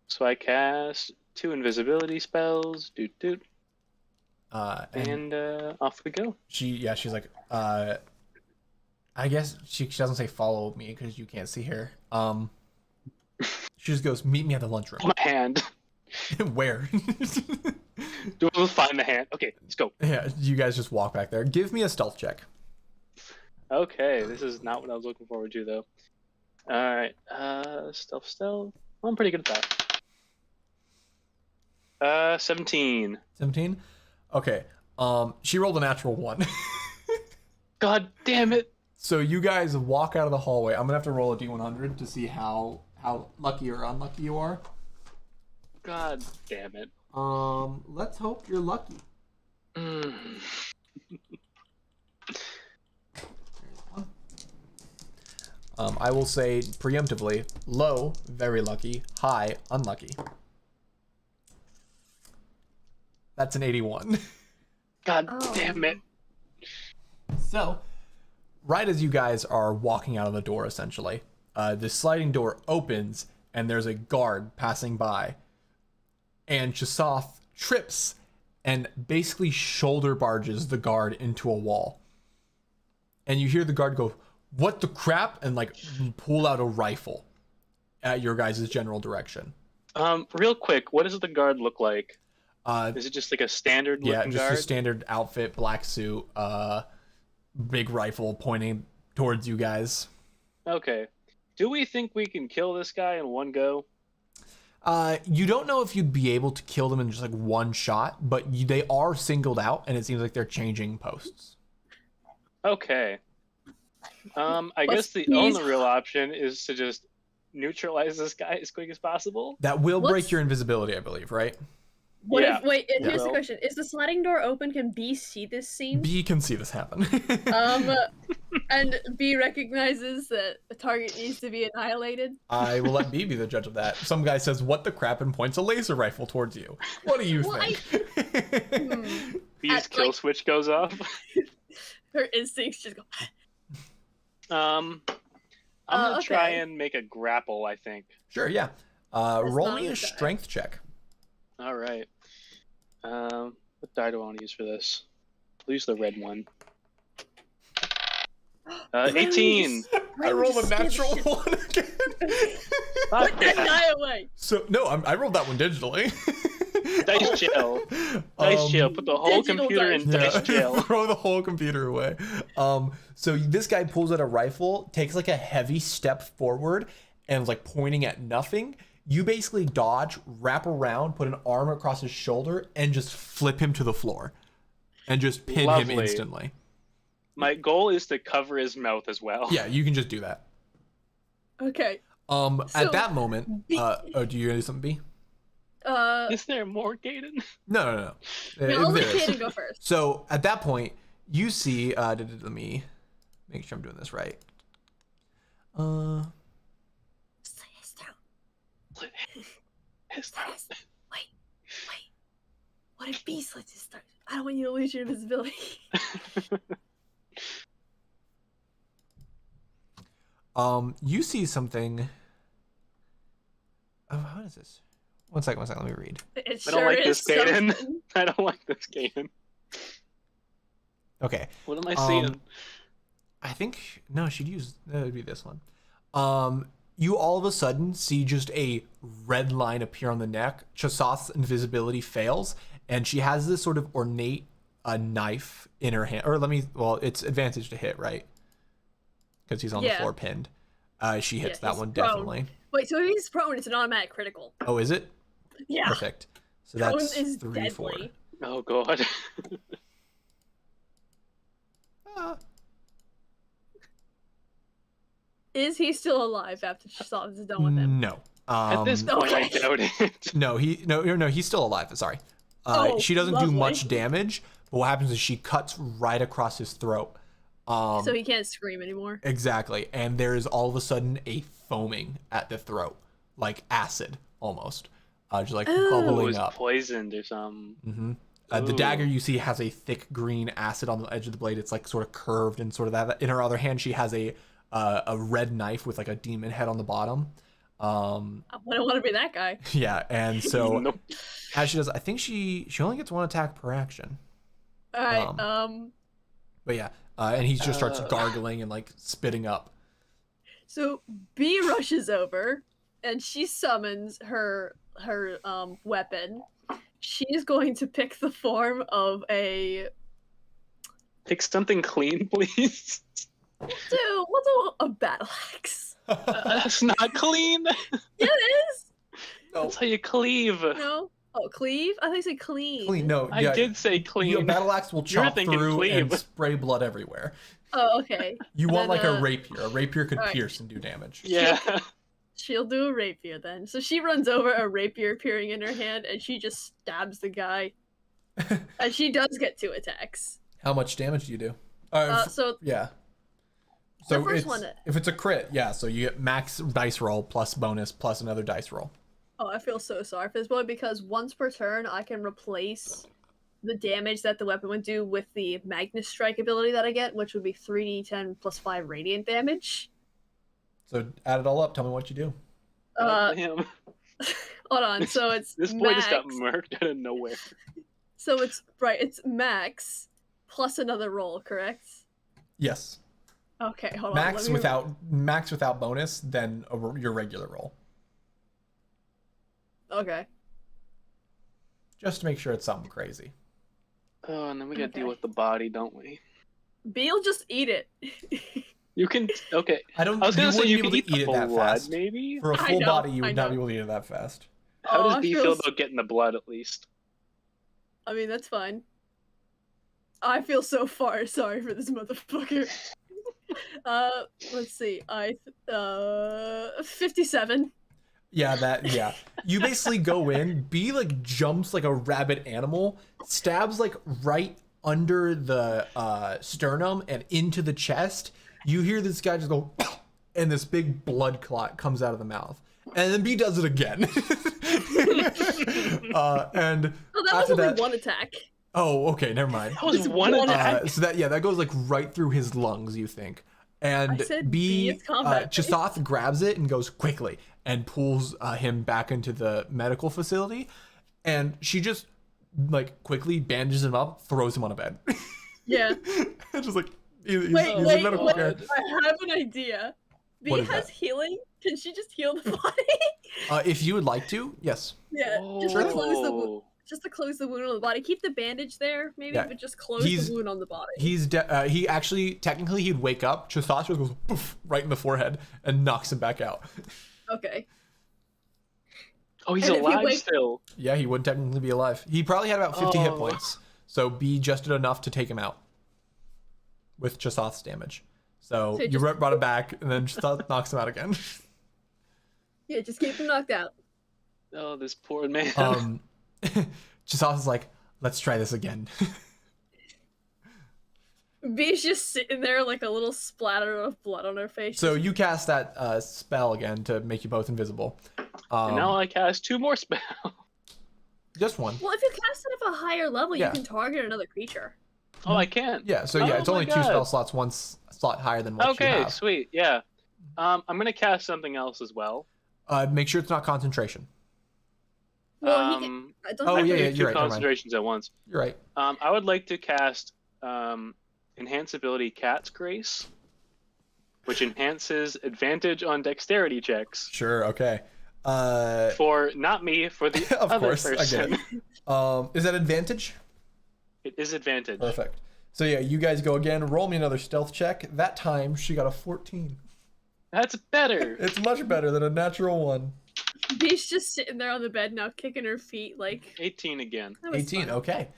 So I cast two invisibility spells. Doot doot. And And off we go. she's like, I guess she doesn't say follow me because you can't see her. She just goes, meet me at the lunchroom. My hand. Where? Do we find the hand? Okay, let's go. Yeah, you guys just walk back there. Give me a stealth check. Okay, this is not what I was looking forward to though. All right, stealth. Well, I'm pretty good at that. 17. 17. Okay. She rolled a natural 1. God damn it! So you guys walk out of the hallway. I'm gonna have to roll a d100 to see how lucky or unlucky you are. God damn it. Let's hope you're lucky. Mm. There's one. I will say preemptively, low, very lucky, high, unlucky. That's an 81. God Oh. damn it. So, right as you guys are walking out of the door, essentially, the sliding door opens and there's a guard passing by. And Chasoth trips and basically shoulder barges the guard into a wall. And you hear the guard go, "What the crap?" and like pull out a rifle at your guys' general direction. Real quick, what does the guard look like? Uh, Is it just like a standard yeah, looking just guard? a standard outfit, black suit, big rifle pointing towards you guys. Okay. Do we think we can kill this guy in one go? You don't know if you'd be able to kill them in just like one shot, but they are singled out, and it seems like they're changing posts. Okay. I Let's guess the please- only real option is to just neutralize this guy as quick as possible. That will break What's- your invisibility, I believe, right? What Yeah. if wait? Yeah. Here's the question: is the sliding door open? Can B see this scene? B can see this happen. And B recognizes that the target needs to be annihilated. I will let B be the judge of that. Some guy says, "What the crap?" and points a laser rifle towards you. What do you Well, think? B's At, kill like- switch goes off. Her instincts just go. I'm gonna try okay. and make a grapple, I think. Sure, yeah. Roll not me a good. strength check. All right. What die do I want to use for this? I'll use the red one. 18. I rolled a Just scared the natural shit- one again. Fuck Put that yeah. die away. So no, I rolled that one digitally. Dice jail. Dice jail. Put the whole digital computer dice. in dice jail. Throw the whole computer away. So this guy pulls out a rifle, takes like a heavy step forward, and is like pointing at nothing. You basically dodge, wrap around, put an arm across his shoulder, and just flip him to the floor, and just pin him Lovely. instantly. My goal is to cover his mouth as well. Yeah, you can just do that. Okay. At So, that moment, B- oh, do you do something, B? Is there more, Gaiden? No. No, I'll let There is. Kaden go first. So at that point, you see. Let me make sure I'm doing this right. Slit his throat. His Slit his- Wait. What if B slits his throat? I don't want you to lose your invisibility. You see something. Oh, what is this? One second. Let me read. It I don't sure like is this, Kaden. something. I don't like this game. Okay. What am I seeing? I think no, she'd use that would be this one. You all of a sudden see just a red line appear on the neck. Chasoth's invisibility fails, and she has this sort of ornate knife in her hand. Or it's advantage to hit, right? Because he's on the Yeah. floor pinned. She hits Yeah, that he's one prone. definitely. Wait, so if he's prone, it's an automatic critical. Oh, is it? Yeah. Perfect. So Prone that's is 3, 4. deadly. Oh god. Is he still alive after Chasoth is done with him? No. At this point, I Okay. doubt it. No, he's still alive. Sorry. Oh, She doesn't do lovely. much damage, but what happens is she cuts right across his throat. So he can't scream anymore. Exactly. And there is all of a sudden a foaming at the throat, like acid almost, just like Ooh. It bubbling was up. poisoned or something. The Ooh. dagger you see has a thick green acid on the edge of the blade. It's like sort of curved and sort of that. In her other hand, she has a red knife with like a demon head on the bottom. I wouldn't want to be that guy. Yeah, and so Nope. as she does, I think she only gets one attack per action. All right. But yeah, and he just starts gargling and like spitting up. So B rushes over, and she summons her weapon. She's going to pick the form of a Pick something clean, please. we'll do a battle axe. That's not clean. Yeah, it is. That's how you cleave. No. Oh, cleave? I think it's clean. Clean. No, I yeah, did say clean. your battle axe will You're chop thinking through and cleave. spray blood everywhere. Oh, okay. You And want then, like a rapier. A rapier could alright. pierce and do damage. Yeah. She'll do a rapier then. So she runs over, a rapier appearing in her hand, and she just stabs the guy. And she does get 2 attacks. How much damage do you do? So Yeah. The So first it's, one- if it's a crit, yeah, so you get max dice roll plus bonus plus another dice roll. oh, I feel so sorry for this boy because once per turn I can replace the damage that the weapon would do with the Magnus Strike ability that I get, which would be 3d10 plus 5 radiant damage. So add it all up. Tell me what you do. Damn. Hold on, so it's This boy just got max- murked out of nowhere. So it's it's max plus another roll, correct? Yes. Okay, hold on. Max let me- max without bonus, then your regular roll. Okay. Just to make sure it's something crazy. Oh, and then we gotta deal Okay. with the body, don't we? Bee'll just eat it. You can. Okay. I don't. I was gonna say wouldn't you be able can eat to eat the it that blood, fast. maybe. For a I full know, body, you I would not know. be able to eat it that fast. How Oh, does I B feel feel s- about getting the blood at least? I mean, that's fine. I feel so far sorry for this motherfucker. Let's see. 57. Yeah. You basically go in, B like jumps like a rabid animal, stabs like right under the sternum and into the chest. You hear this guy just go, and this big blood clot comes out of the mouth. And then B does it again. And Oh, that was after only that, one attack. oh, okay, never mind. That was It's one one attack. So that goes like right through his lungs, you think. And I said B, it's combat based. Chasoth grabs it and goes quickly and pulls him back into the medical facility. And she just like quickly bandages him up, throws him on a bed. Yeah. Just like he's Wait, a wait, medical wait. care. I have an idea. B What is has that? healing. Can she just heal the body? If you would like to, yes. Yeah, just to close the wound. Oh. Just to close the wound on the body. Keep the bandage there, maybe, Yeah. but just close He's- the wound on the body. He actually technically he'd wake up. Chasoth just goes poof, right in the forehead and knocks him back out. Okay. Oh, he's And if he alive wake- still. Yeah, he would technically be alive. He probably had about 50 hit Oh. points. So B just did enough to take him out with Chasoth's damage. So So you just- brought it back, and then Chasoth knocks him out again. Yeah, just keep him knocked out. Oh, this poor man. Chasoth is like, let's try this again. B's just sitting there like a little splatter of blood on her face. So you cast that spell again to make you both invisible. And now I cast 2 more spells. Just one. Well, if you cast it at a higher level, Yeah. you can target another creature. Oh, I can. Yeah, so yeah, Oh it's only my 2 God. spell slots, one slot higher than what you Okay, have. sweet. Yeah. I'm gonna cast something else as well. Make sure it's not concentration. Well, he Um, can, don't Oh, I you yeah, can yeah, do you're two right, never mind. concentrations at once. You're right. I would like to cast Enhance Ability Cat's Grace, which enhances advantage on dexterity checks Sure. Okay. for not me, for the Of other course, I get person. it. Is that advantage? It is advantage. Perfect. So yeah, you guys go again. Roll me another stealth check. That time she got a 14. That's better. It's much better than a natural one. Bee's just sitting there on the bed now, kicking her feet like 18 again. that was 18. fun. Okay.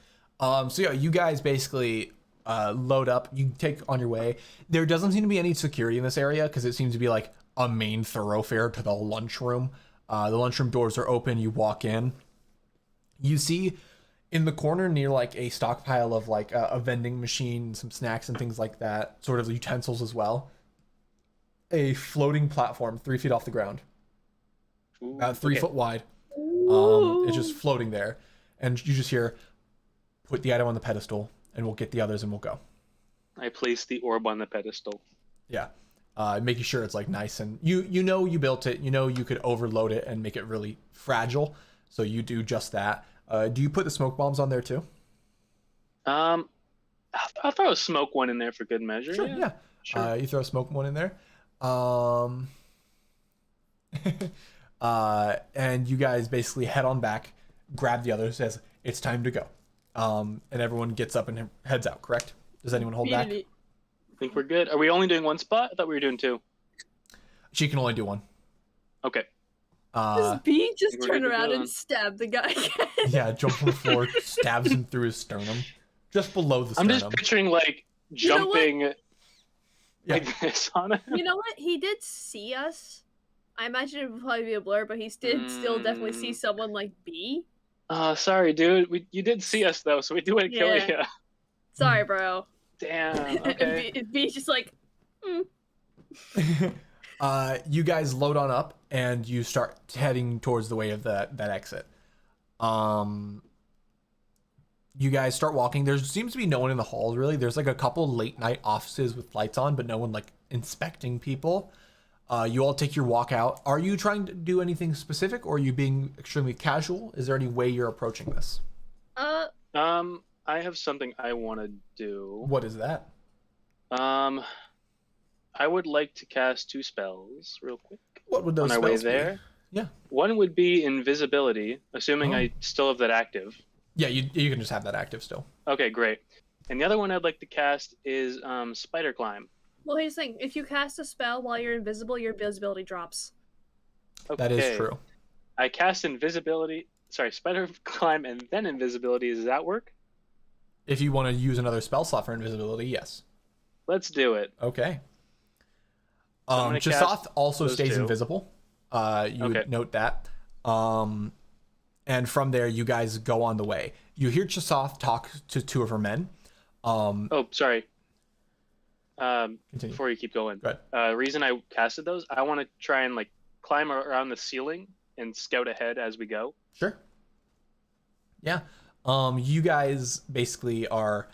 So yeah, you guys basically load up. You take on your way. There doesn't seem to be any security in this area because it seems to be like a main thoroughfare to the lunchroom. The lunchroom doors are open. You walk in. You see in the corner near like a stockpile of like a vending machine, some snacks and things like that, sort of utensils as well. A floating platform 3 feet off the ground, Ooh, about 3 okay. foot wide. Ooh. It's just floating there, and you just hear, "Put the item on the pedestal, and we'll get the others, and we'll go." I placed the orb on the pedestal. Yeah, making sure it's like nice, and you know you built it. You know you could overload it and make it really fragile, so you do just that. Do you put the smoke bombs on there too? I'll throw a smoke one in there for good measure. Sure. Yeah. Yeah. Sure. You throw a smoke one in there. And you guys basically head on back, grab the others, says it's time to go. And everyone gets up and heads out. Correct? Does anyone hold back? I think we're good. Are we only doing one spot? I thought we were doing two. She can only do one. Okay. Does Bee just we're turn good to around go and then. stab the guy again? Yeah, jumps on the floor, stabs him through his sternum, just below the I'm sternum. just picturing like You know what? jumping Yeah. like this on it. You know what? He did see us. I imagine it would probably be a blur, but he did still definitely see someone like Bee. Sorry, dude. You did see us though, so we do want to kill Yeah. you. Sorry, bro. Damn. And Okay. Bee's just like, You guys load on up and you start heading towards the way of that exit. You guys start walking. There seems to be no one in the halls really. There's like a couple late night offices with lights on, but no one like inspecting people. You all take your walk out. Are you trying to do anything specific, or are you being extremely casual? Is there any way you're approaching this? I have something I want to do. What is that? I would like to cast two spells real quick What would those on our way spells be? there. Yeah. One would be invisibility, assuming Oh. I still have that active. Yeah, you can just have that active still. Okay, great. And the other one I'd like to cast is spider climb. well, here's the thing. If you cast a spell while you're invisible, your invisibility drops. Okay. That is true. I cast spider climb and then invisibility. Does that work? If you want to use another spell slot for invisibility, yes. Let's do it. Okay. I'm gonna Jasoth cast also those stays two. invisible. You Okay. would note that. And from there, you guys go on the way. You hear Jasoth talk to two of her men. Oh, sorry. Continue. Before you keep going, Go ahead. reason I casted those, I want to try and like climb around the ceiling and scout ahead as we go. Sure. Yeah. You guys basically are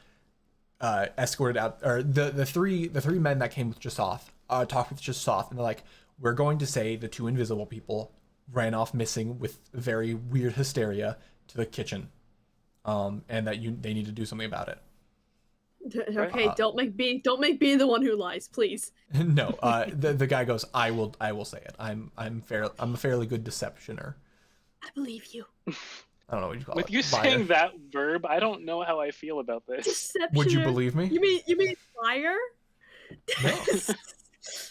escorted out, or the three men that came with Jasoth talked with Jasoth, and they're like, "We're going to say the two invisible people ran off missing with very weird hysteria to the kitchen, and that they need to do something about it." Okay, don't make Bee the one who lies, please. No, the guy goes, "I will say it. I'm a fairly good deceptioner." I believe you. I don't know what you call With it. you Liar. saying that verb, I don't know how I feel about this. Deception. Would you believe me? You mean liar?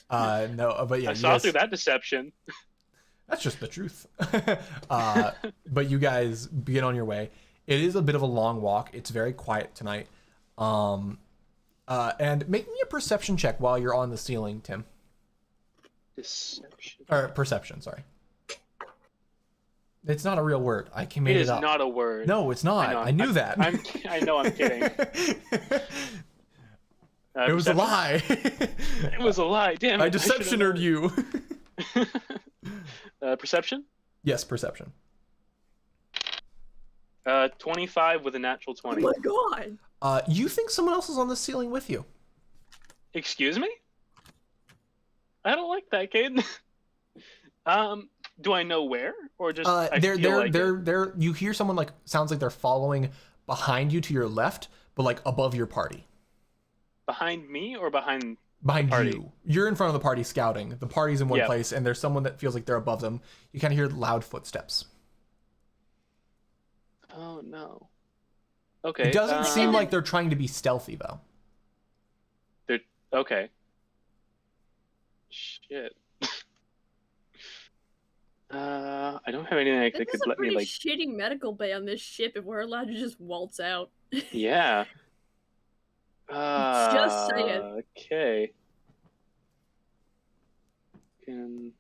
No, but yeah, I you saw guys- through that deception. That's just the truth. But you guys begin on your way. It is a bit of a long walk. It's very quiet tonight. And make me a perception check while you're on the ceiling, Tim. Deception. Or perception, sorry. It's not a real word. I It made is it up. not a word. No, it's not. know, I knew that. I know I'm kidding. It was a Perception? lie. It was a lie. Damn it. I should've deceptioned you. known. Perception? Yes, perception. 25 with a natural Oh 20. my god. You think someone else is on the ceiling with you? Excuse me? I don't like that, Caden. do I know where, or just I feel like it? they're. You hear someone like sounds like they're following behind you to your left, but like above your party. Behind me or behind? Behind Party. you. You're in front of the party scouting. The party's in one Yep. place, and there's someone that feels like they're above them. You kind of hear loud footsteps. Oh no. Okay. It doesn't seem like they're trying to be stealthy, though. Okay. Shit. I don't have anything that This is could a let me pretty like. shitty medical bay on this ship if we're allowed to just waltz out. Yeah. Just saying. Okay. Can...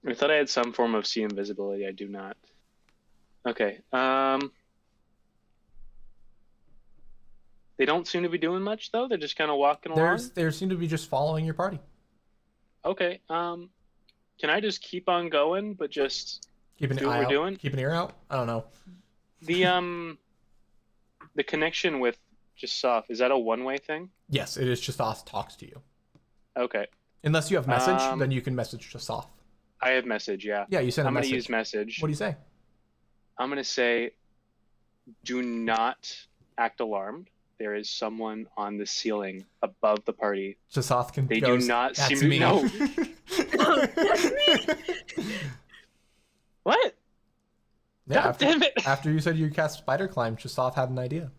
I thought I had some form of see invisibility. I do not. Okay. They don't seem to be doing much though. They're just kind of walking along. They seem to be just following your party. Okay. Can I just keep on going, but just Keep an Do what eye we're out. doing? Keep an ear out. I don't know. The connection with Jasaf, is that a one-way thing? Yes, it is Jasoth talks to you. Okay. Unless you have message, then you can message Jasoth. I have message, yeah. Yeah, you send a I'm going message. to use message. What do you say? I'm going to say, do not act alarmed. There is someone on the ceiling above the party. Jasoth can. They goes, do not "That's seem to me." know. That's me. What? Yeah, God damn it. after you said you cast Spider Climb, Jasoth had an idea.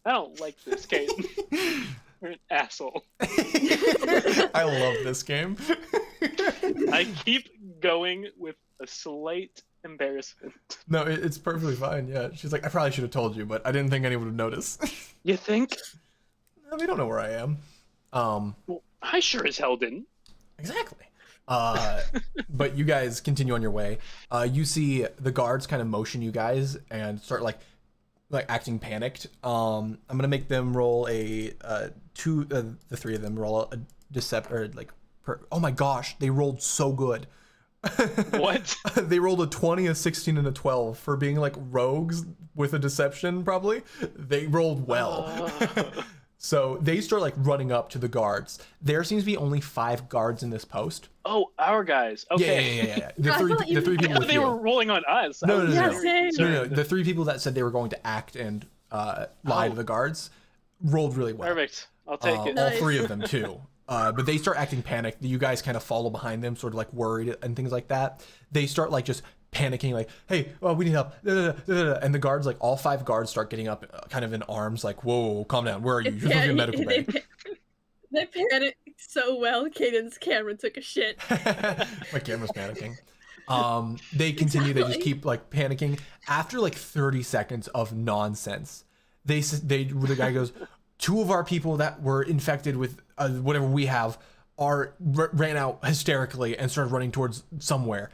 I don't like this game. You're an asshole. I love this game. I keep going with a slight embarrassment. No, it's perfectly fine. Yeah, she's like, I probably should have told you, but I didn't think anyone would notice. You think? They don't know where I am. Well, I sure as hell didn't. Exactly. But you guys continue on your way. You see the guards kind of motion you guys and start like acting panicked. I'm gonna make them roll the three of them roll a decept or like. Oh my gosh, they rolled so good. What? They rolled a 20, a 16, and a 12 for being like rogues with a deception. Probably they rolled well. So they start like running up to the guards. There seems to be only 5 guards in this post. Oh, our guys. Okay. Yeah. The I thought you three meant people with They you. were rolling on us. No, I was no. Yeah, same. No. The 3 people that said they were going to act and lie to the guards rolled really well. Perfect. I'll take it. All Nice. 3 of them too. But they start acting panicked. You guys kind of follow behind them, sort of like worried and things like that. They start like just panicking, like, "Hey, we need help!" And the guards, like all 5 guards, start getting up, kind of in arms, like, "Whoa, calm down. Where are you? You're supposed to be in medical bay." They panicked so well. Caden's camera took a shit. My camera's panicking. They continue. They just Exactly. keep like panicking. After like 30 seconds of nonsense, the guy goes, 2 of our people that were infected with whatever we have ran out hysterically and started running towards somewhere.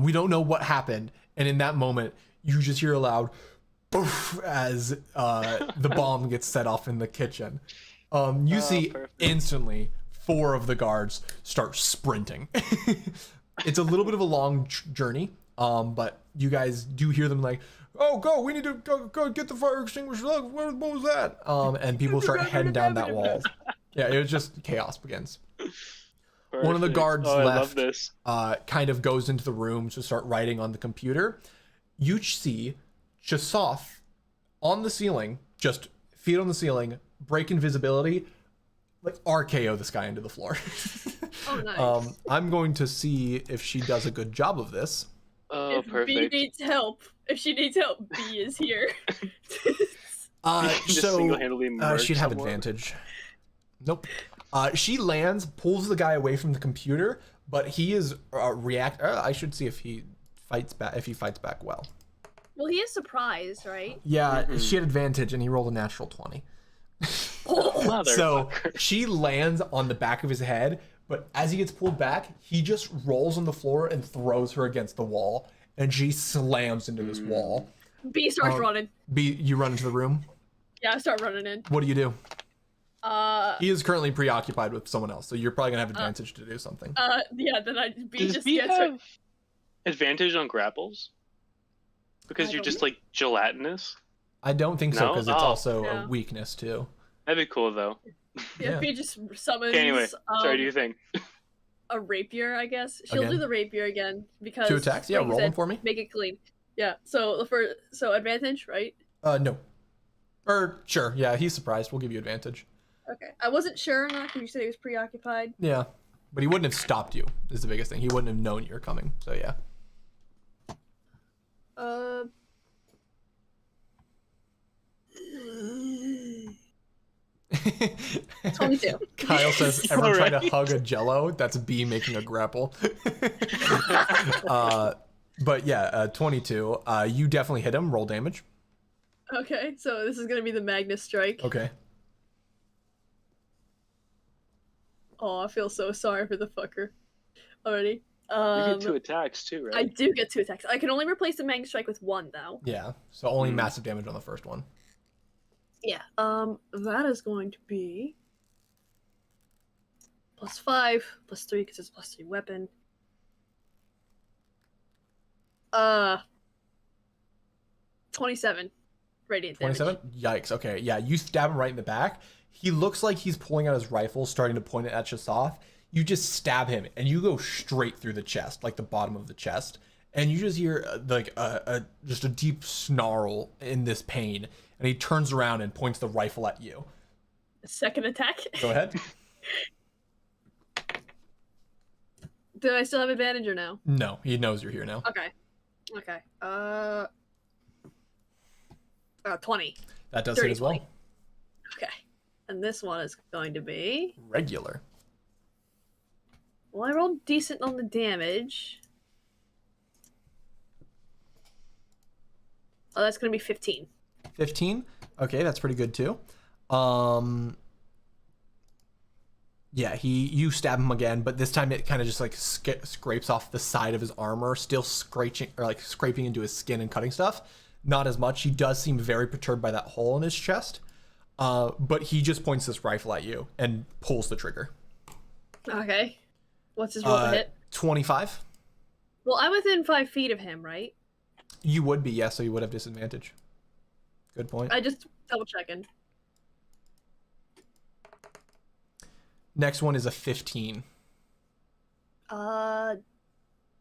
We don't know what happened. And in that moment, you just hear a loud poof as the bomb gets set off in the kitchen. You see perfect. instantly 4 of the guards start sprinting. It's a little bit of a long journey, but you guys do hear them like, "Oh, go! We need to go get the fire extinguisher. Look, what was that?" And people start heading down that wall. Yeah, it was just chaos begins. One of the Perfect. guards I love left, this. kind of goes into the room to start writing on the computer. You see Jasoth on the ceiling, just feet on the ceiling, break invisibility, like RKO this guy into the floor. Oh, nice. I'm going to see if she does a good job of this. Oh, If B perfect. needs help, if she needs help, B is here. Just So single-handedly murk she'd have someone. advantage. Nope. She lands, pulls the guy away from the computer, but he is I should see if he fights back. If he fights back well. Well, he is surprised, right? Yeah, she had advantage, and he rolled a natural 20. Oh, So Motherfucker. she lands on the back of his head, but as he gets pulled back, he just rolls on the floor and throws her against the wall, and she slams into this wall. B starts running. You run into the room. Yeah, I start running in. What do you do? He Yeah, is currently preoccupied with someone else, so you're probably gonna have advantage to do something. then B Does just B gets her. have advantage on grapples? Because I you're just believe- like gelatinous. I don't think so No? because it's Oh. also No. a weakness too. That'd be cool though. Yeah, if he just summons Okay, anyway, sorry. Do you think? a rapier, I guess. She'll do Again? the rapier again because 2 attacks? Yeah, like you roll them said, for me. make it clean. Yeah. So so advantage, right? No. Or sure, yeah, he's surprised. We'll give you advantage. Okay. I wasn't sure or not because you said he was preoccupied. Yeah, but he wouldn't have stopped you. Is the biggest thing. He wouldn't have known you were coming. So yeah. 22. Kyle says, "Ever try to Alright. hug a Jello?" That's B making a grapple. But yeah, 22. You definitely hit him. Roll damage. Okay, so this is gonna be the Magnus strike. Okay. Oh, I feel so sorry for the fucker already. You get 2 attacks too, I right? do get 2 attacks. I can only replace the Magnus strike with 1 though. Yeah. So only massive damage on the first one. Yeah. That is going to be +5, +3 because it's +3 weapon. 27 radiant damage. 27? Yikes. Okay. Yeah, you stab him right in the back. He looks like he's pulling out his rifle, starting to point it at Shasoth. You just stab him, and you go straight through the chest, like the bottom of the chest. And you just hear just a deep snarl in this pain. And he turns around and points the rifle at you. Second attack. Go ahead. Do I still have advantage or no? No, he knows you're here now. Okay. Okay. 20. That does hit as well. 30. Okay. And this one is going to be. Regular. Well, I rolled decent on the damage. Oh, that's going to be 15. 15. Okay, that's pretty good too. Yeah, you stab him again, but this time it kind of just like scrapes off the side of his armor, still scraping into his skin and cutting stuff. Not as much. He does seem very perturbed by that hole in his chest. But he just points this rifle at you and pulls the trigger. Okay. What's his roll to hit? 25. Well, I'm within 5 feet of him, right? You would be, yes, so you would have disadvantage. Good point. I just double checking. Next one is a 15.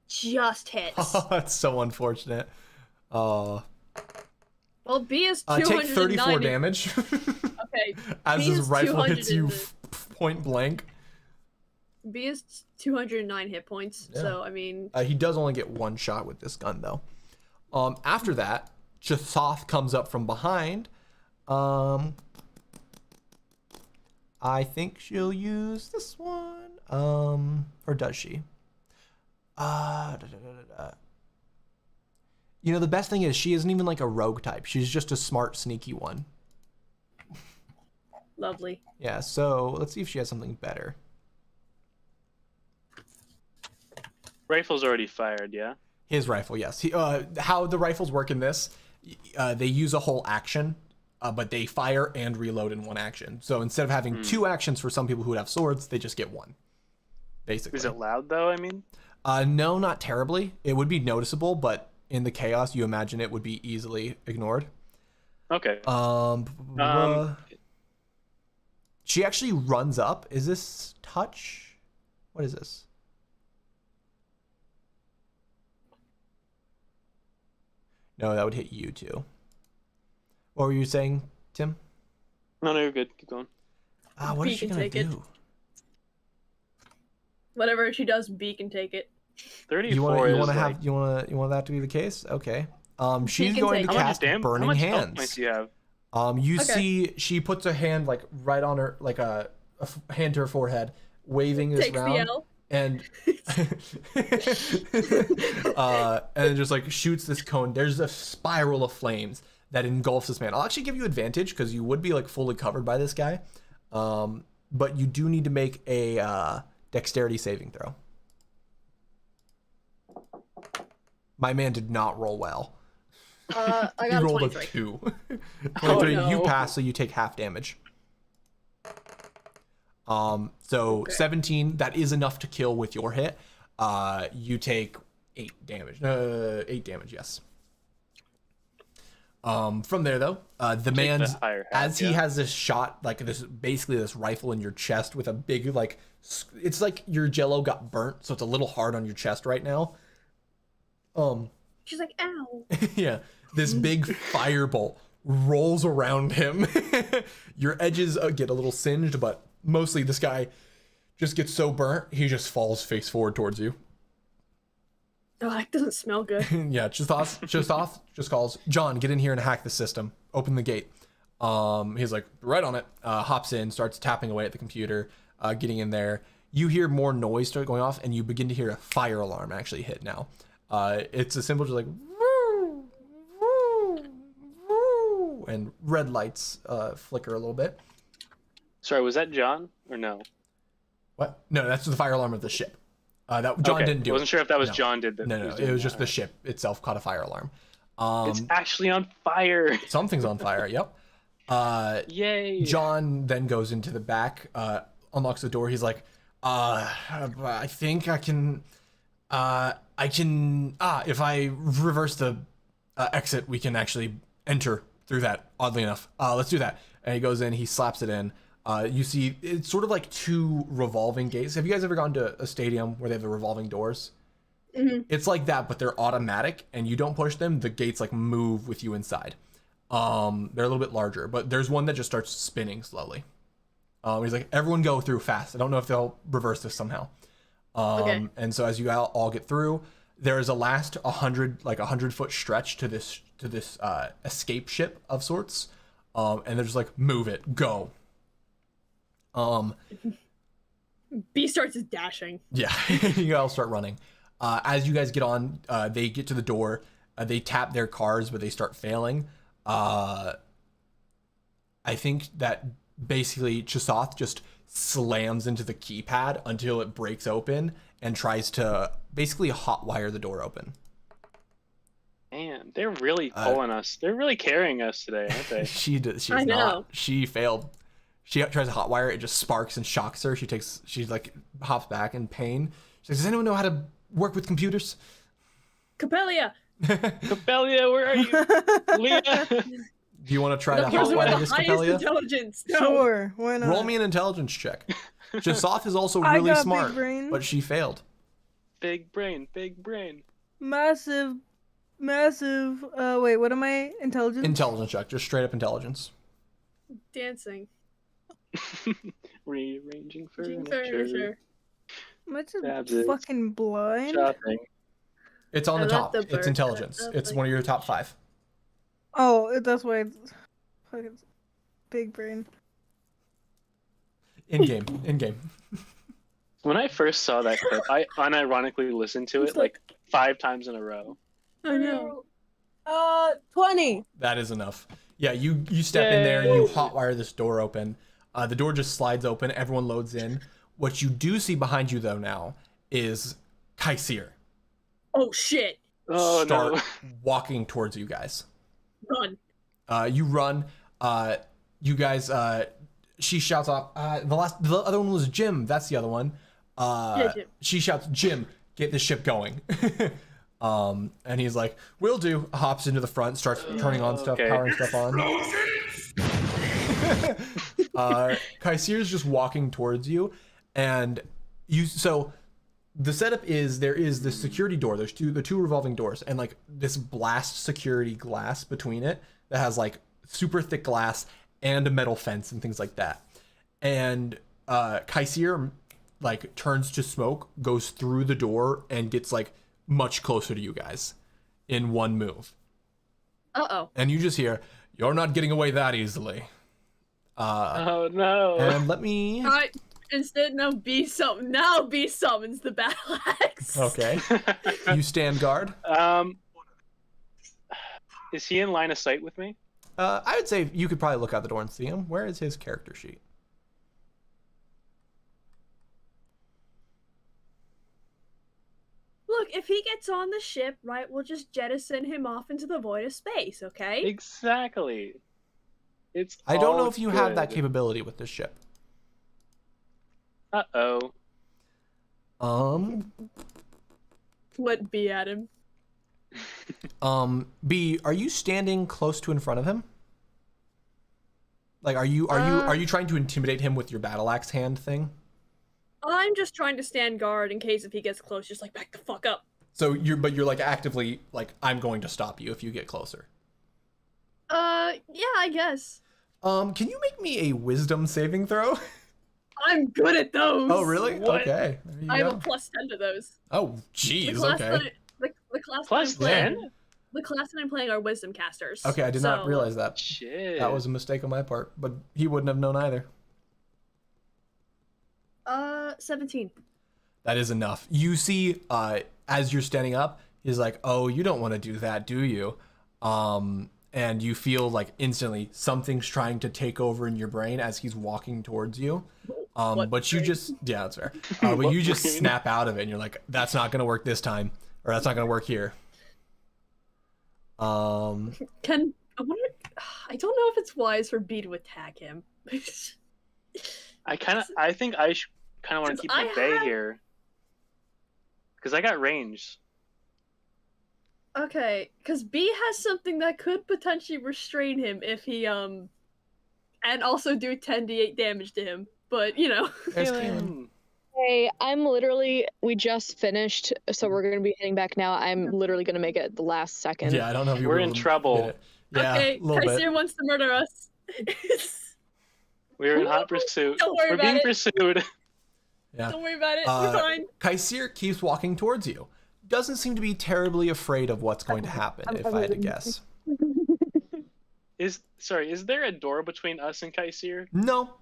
Just hits. That's so unfortunate. Well, B is 209. Take 34 damage Okay. as B his is rifle 200 hits you in the- point blank. B is 209 hit points. Yeah. So I mean, He does only get 1 shot with this gun, though. After that, Chathoth comes up from behind. I think she'll use this one. Or does she? You know, the best thing is she isn't even like a rogue type. She's just a smart, sneaky one. lovely. Yeah, so let's see if she has something better. Rifle's already fired, yeah? His rifle, yes. How the rifles work in this, they use a whole action, but they fire and reload in 1 action. So instead of having 2 actions for some people who would have swords, they just get 1. Basically. Is it loud though, I mean? No, not terribly. It would be noticeable, but in the chaos, you imagine it would be easily ignored. Okay. She actually runs up. Is this touch? What is this? No, that would hit you too. What were you saying, Tim? No, you're good. Keep going. What is B she can gonna take it. do? Whatever she does, B can take it. 34 You is want that to be the case? Okay. She's can going take to it. cast Burning how much health Hands. points do you have? You Okay. see she puts her hand like right on her, like a hand to her forehead, waving this Takes the around, L. and and just like shoots this cone. There's a spiral of flames that engulfs this man. I'll actually give you advantage because you would be like fully covered by this guy, but you do need to make a dexterity saving throw. My man did not roll well. I He got a rolled 23. a 2. 23, no. you pass, so you take half damage. So 17, that is enough to kill with your hit. You take 8 damage. 8 damage, yes. From there though, the Take man's the higher half, as he yeah. has this shot, like this basically this rifle in your chest with a big like it's like your jello got burnt, so it's a little hard on your chest right now. She's like, ow. Yeah, this big firebolt rolls around him. Your edges get a little singed, but mostly this guy just gets so burnt he just falls face forward towards you. Oh, that doesn't smell good. Yeah, Chisoth just calls, John, get in here and hack the system. Open the gate. He's like, right on it. Hops in, starts tapping away at the computer, getting in there. You hear more noise start going off, and you begin to hear a fire alarm actually hit now. It's a simple just like, woo, woo, woo, and red lights flicker a little bit. Sorry, was that John or no? What? No, that's the fire alarm of the ship. That John Okay, didn't do. Wasn't it. sure if that was No. John did that. No, was it doing was just that. the ship itself caught a fire alarm. It's actually on fire. Something's on fire. Yep. Yay. John then goes into the back, unlocks the door. He's like, I think I can, if I reverse the exit, we can actually enter through that, oddly enough. Let's do that. And he goes in, he slaps it in. You see, it's sort of like two revolving gates. Have you guys ever gone to a stadium where they have the revolving doors? Mm-hmm. It's like that, but they're automatic, and you don't push them. The gates like move with you inside. They're a little bit larger, but there's one that just starts spinning slowly. He's like, everyone go through fast. I don't know if they'll reverse this somehow. Okay. And so as you all get through, there is a last 100-foot stretch to this escape ship of sorts. And they're just like, move it, go. B starts dashing. Yeah, you all start running. As you guys get on, they get to the door. They tap their cars, but they start failing. I think that basically Chisoth just slams into the keypad until it breaks open and tries to basically hotwire the door open. Man, they're really pulling us. They're really carrying us today, aren't they? She's I know. not. She failed. She tries to hotwire it, just sparks and shocks her. She like hops back in pain. She's like, does anyone know how to work with computers? Capelia! Capelia, where are you? Leah. Do you want to try The to person with hotwire the this, highest Capelia? intelligence. No. Sure, why not? Roll me an intelligence check. Chisoth is also I really got big smart, brain. but she failed. Big brain, big brain. Massive. Wait, what am I? Intelligence? Intelligence check, just straight up intelligence. Dancing. Rearranging Furniture. furniture. Am I just Stabs it. fucking blind? Shopping. It's on I the love top. the It's bird. intelligence. I love It's the- one of your top 5. Oh, that's why it's fucking big brain. In game. When I first saw that clip, I unironically listened to it like 5 times in a row. I know. 20. That is enough. Yeah, you step in there, you hotwire this door open. The door just slides open. Everyone loads in. What you do see behind you though now is Kaisir Oh shit! Oh start no. walking towards you guys. Run. You run. You guys. She shouts off. The other one was Jim. That's the other one. Yeah, Jim. She shouts, "Jim, get this ship going." And he's like, "Will do." Hops into the front, starts turning on stuff, Okay. powering stuff on. Kaisir's just walking towards you, and you. So the setup is there is the security door. There's the two revolving doors, and like this blast security glass between it that has like super thick glass and a metal fence and things like that. And Kaisir like turns to smoke, goes through the door, and gets like much closer to you guys in one move. Uh-oh. And you just hear, "You're not getting away that easily." Oh no. And let me. Alright. Instead, now B summons the battle axe. Okay. You stand guard. Is he in line of sight with me? I would say you could probably look out the door and see him. Where is his character sheet? Look, if he gets on the ship, right, we'll just jettison him off into the void of space, okay? Exactly. It's. I don't know all if you have that good. capability with this ship. Uh-oh. Let B at him. B, are you standing close to in front of him? Like, are you trying to intimidate him with your battle axe hand thing? I'm just trying to stand guard in case if he gets close, just like back the fuck up. So you're like actively like, I'm going to stop you if you get closer. Yeah, I guess. Can you make me a wisdom saving throw? I'm good at those. Oh, really? What? Okay. There you I have go. a +10 to those. Oh, The jeez. class Okay. the class Plus that I'm playing, 10? the class that I'm playing are wisdom casters. Okay, I did not so- realize that. Shit. That was a mistake on my part, but he wouldn't have known either. 17. That is enough. You see, as you're standing up, he's like, "Oh, you don't want to do that, do you?" And you feel like instantly something's trying to take over in your brain as he's walking towards you. What But you brain? just, yeah, that's fair. But What you just brain? snap out of it, and you're like, "That's not gonna work this time, or that's not gonna work here." I wonder. I don't know if it's wise for B to attack him. I think I kind of want to keep I my bay have- here. Because I got range. Okay, because B has something that could potentially restrain him if he and also do 10d8 damage to him. But you know, There's Anyway. Kaylin. Hmm. Hey, I'm literally, we just finished, so we're gonna be heading back now. I'm literally gonna make it at the last second. Yeah, I don't know if you We're were in able to trouble. hit it. Yeah, okay, a little bit. Kaisir wants to murder us. We're in hot pursuit. Don't worry We're about being it. pursued. Yeah. Don't worry about it. Uh, We're fine. Kaisir keeps walking towards you. Doesn't seem to be terribly afraid of what's going to happen, if I had to guess. Is there a door between us and Kaisir? No,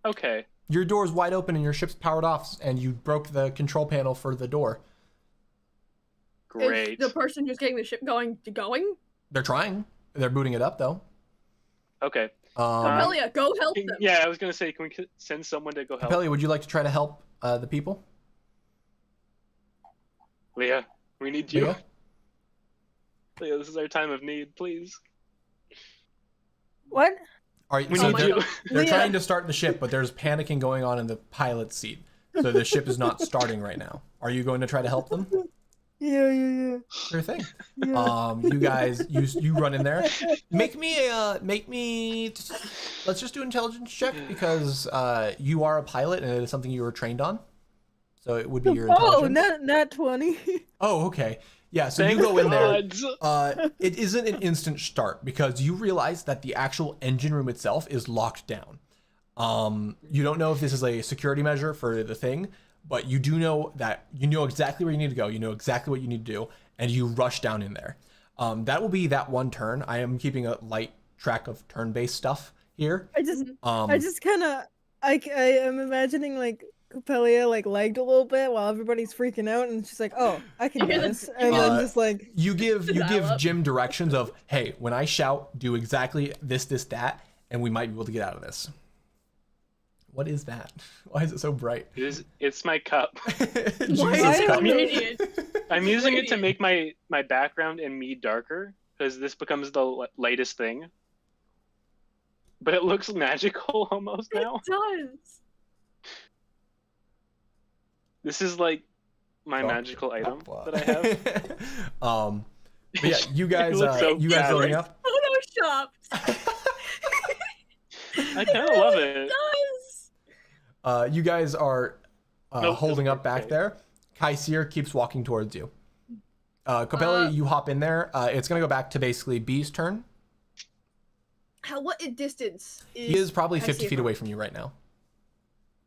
Okay. your door's wide open and your ship's powered off, and you broke the control panel for the door. Great. Is the person who's getting the ship going? They're trying. They're booting it up, though. Okay. Amelia, go help them. Yeah, I was gonna say, can we send someone to go help? Capelli, would you like to try to help the people? Leah, we need you. Leah? Leah, this is our time of need, please. What? All right, We so need my you. God. they're Leah. trying to start the ship, but there's panicking going on in the pilot's seat. So the ship is not starting right now. Are you going to try to help them? Yeah. Sure thing. Yeah. You guys, you run in there. Make me let's just do an intelligence check because you are a pilot and it is something you were trained on. So it would be your Oh, intelligence. not 20. Oh, okay. Yeah, so Thank you go in there. God. It isn't an instant start because you realize that the actual engine room itself is locked down. You don't know if this is a security measure for the thing, but you do know that you know exactly where you need to go. You know exactly what you need to do, and you rush down in there. That will be that one turn. I am keeping a light track of turn-based stuff here. I just kind of, I am imagining like Copelia like lagged a little bit while everybody's freaking out, and she's like, "Oh, I can do Yeah, this," and then just like, You give Dial up. Jim directions of, hey, when I shout, do exactly this, that, and we might be able to get out of this. What is that? Why is it so bright? It's my cup. Jesus Why is Christ. it Christ. radiant? I'm using it to Radiant. make my background and me darker because this becomes the latest thing. But it looks magical almost now. It does. This is like my Oh. magical item that I have. But yeah, you guys, looks so you guys bad. loading up. Photoshopped. I kind of love It it. does. You guys are Nope, holding doesn't up back work. there. Kaisir keeps walking towards you. Capelli, you hop in there. It's gonna go back to basically B's turn. What distance is? He is probably 50 Kaisir feet from? away from you right now.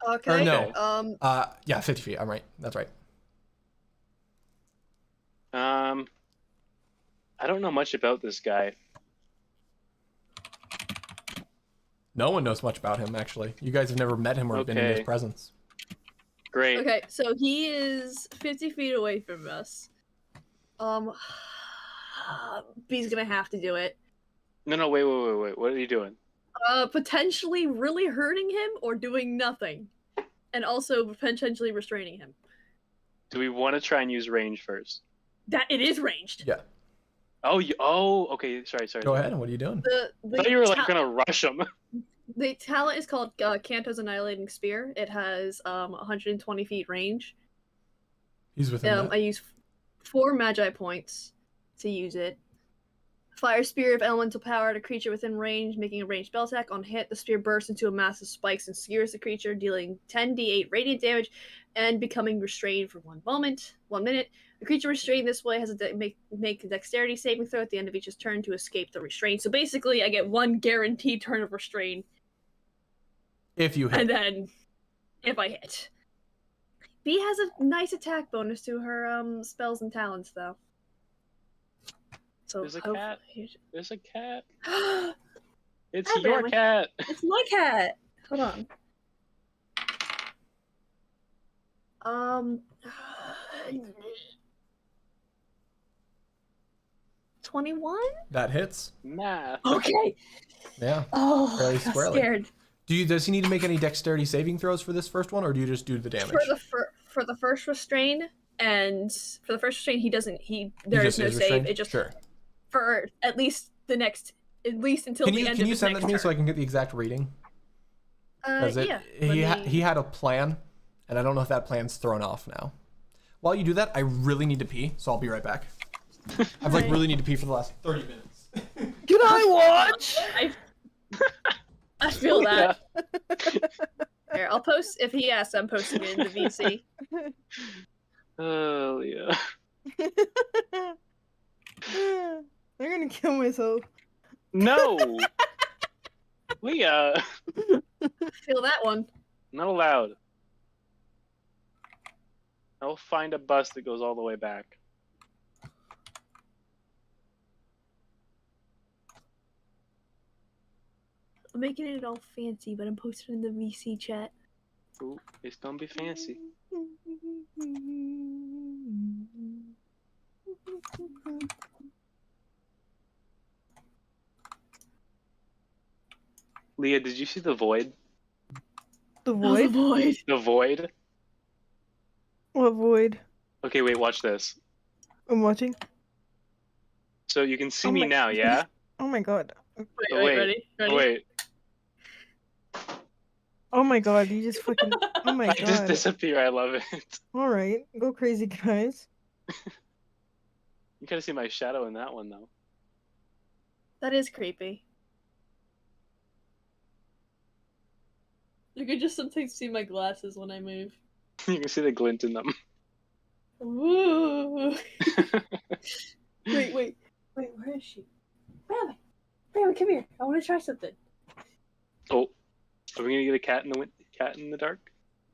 Okay. Or no. Yeah, 50 feet. I'm right. That's right. I don't know much about this guy. No one knows much about him, actually. You guys have never met him or been in his Okay. presence. Great. Okay, so he is 50 feet away from us. B's gonna have to do it. No, wait. What are you doing? Potentially really hurting him or doing nothing. And also potentially restraining him. Do we want to try and use range first? That it is ranged. Yeah. Oh, okay. Sorry. Go ahead. What are you doing? I thought you were like gonna rush him. The talent is called Kanto's Annihilating Spear. It has 120 feet range. He's within that. I use 4 Magi points. to use it. Fire Spear of elemental power at a creature within range, making a ranged spell attack. On hit, the spear bursts into a mass of spikes and skewers the creature, dealing 10d8 radiant damage and becoming restrained for 1 minute. The creature restrained this way has a make a dexterity saving throw at the end of each turn to escape the restraint. So basically, I get 1 guaranteed turn of restraint, If you hit. and then if I hit. Bee has a nice attack bonus to her spells and talents, though. So There's a cat. There's a cat. It's Hi, your Bammy. cat. It's my cat. Hold on. 21? That hits. Math. Okay. Yeah. Oh, Fairly I got squarely. scared. Does he need to make any dexterity saving throws for this first one, or do you just do the damage? For the first restrain, and for the first restrain, he doesn't. There He is just no is save. restrained? It just Sure. for at least until Can the you end can of you his send that next to me turn. so I can get the exact reading? Yeah. He had a plan, and I don't know if that plan's thrown off now. While you do that, I really need to pee, so I'll be right back. I've like really need to pee for the last 30 minutes. Can I watch? I feel that. Here, I'll post if he asks. I'm posting it in the VC. Oh, yeah. I'm gonna kill myself. No. Leah. Feel that one. Not allowed. I'll find a bus that goes all the way back. I'm making it all fancy, but I'm posting it in the VC chat. Ooh, it's gonna be fancy. Leah, did you see the void? The Oh, void? void. The void? What void? Okay, wait, watch this. I'm watching. So you can see Oh me my- now, yeah? Oh my god. Wait, Wait, ready? Wait, Oh my god, you just fucking. Oh my I just god. disappear. I love it. Alright, go crazy, guys. You gotta see my shadow in that one, though. That is creepy. You can just sometimes see my glasses when I move. You can see the glint in them. Ooh. Wait, where is she? Bammy, come here. I want to try something. Oh, are we gonna get a cat in the dark?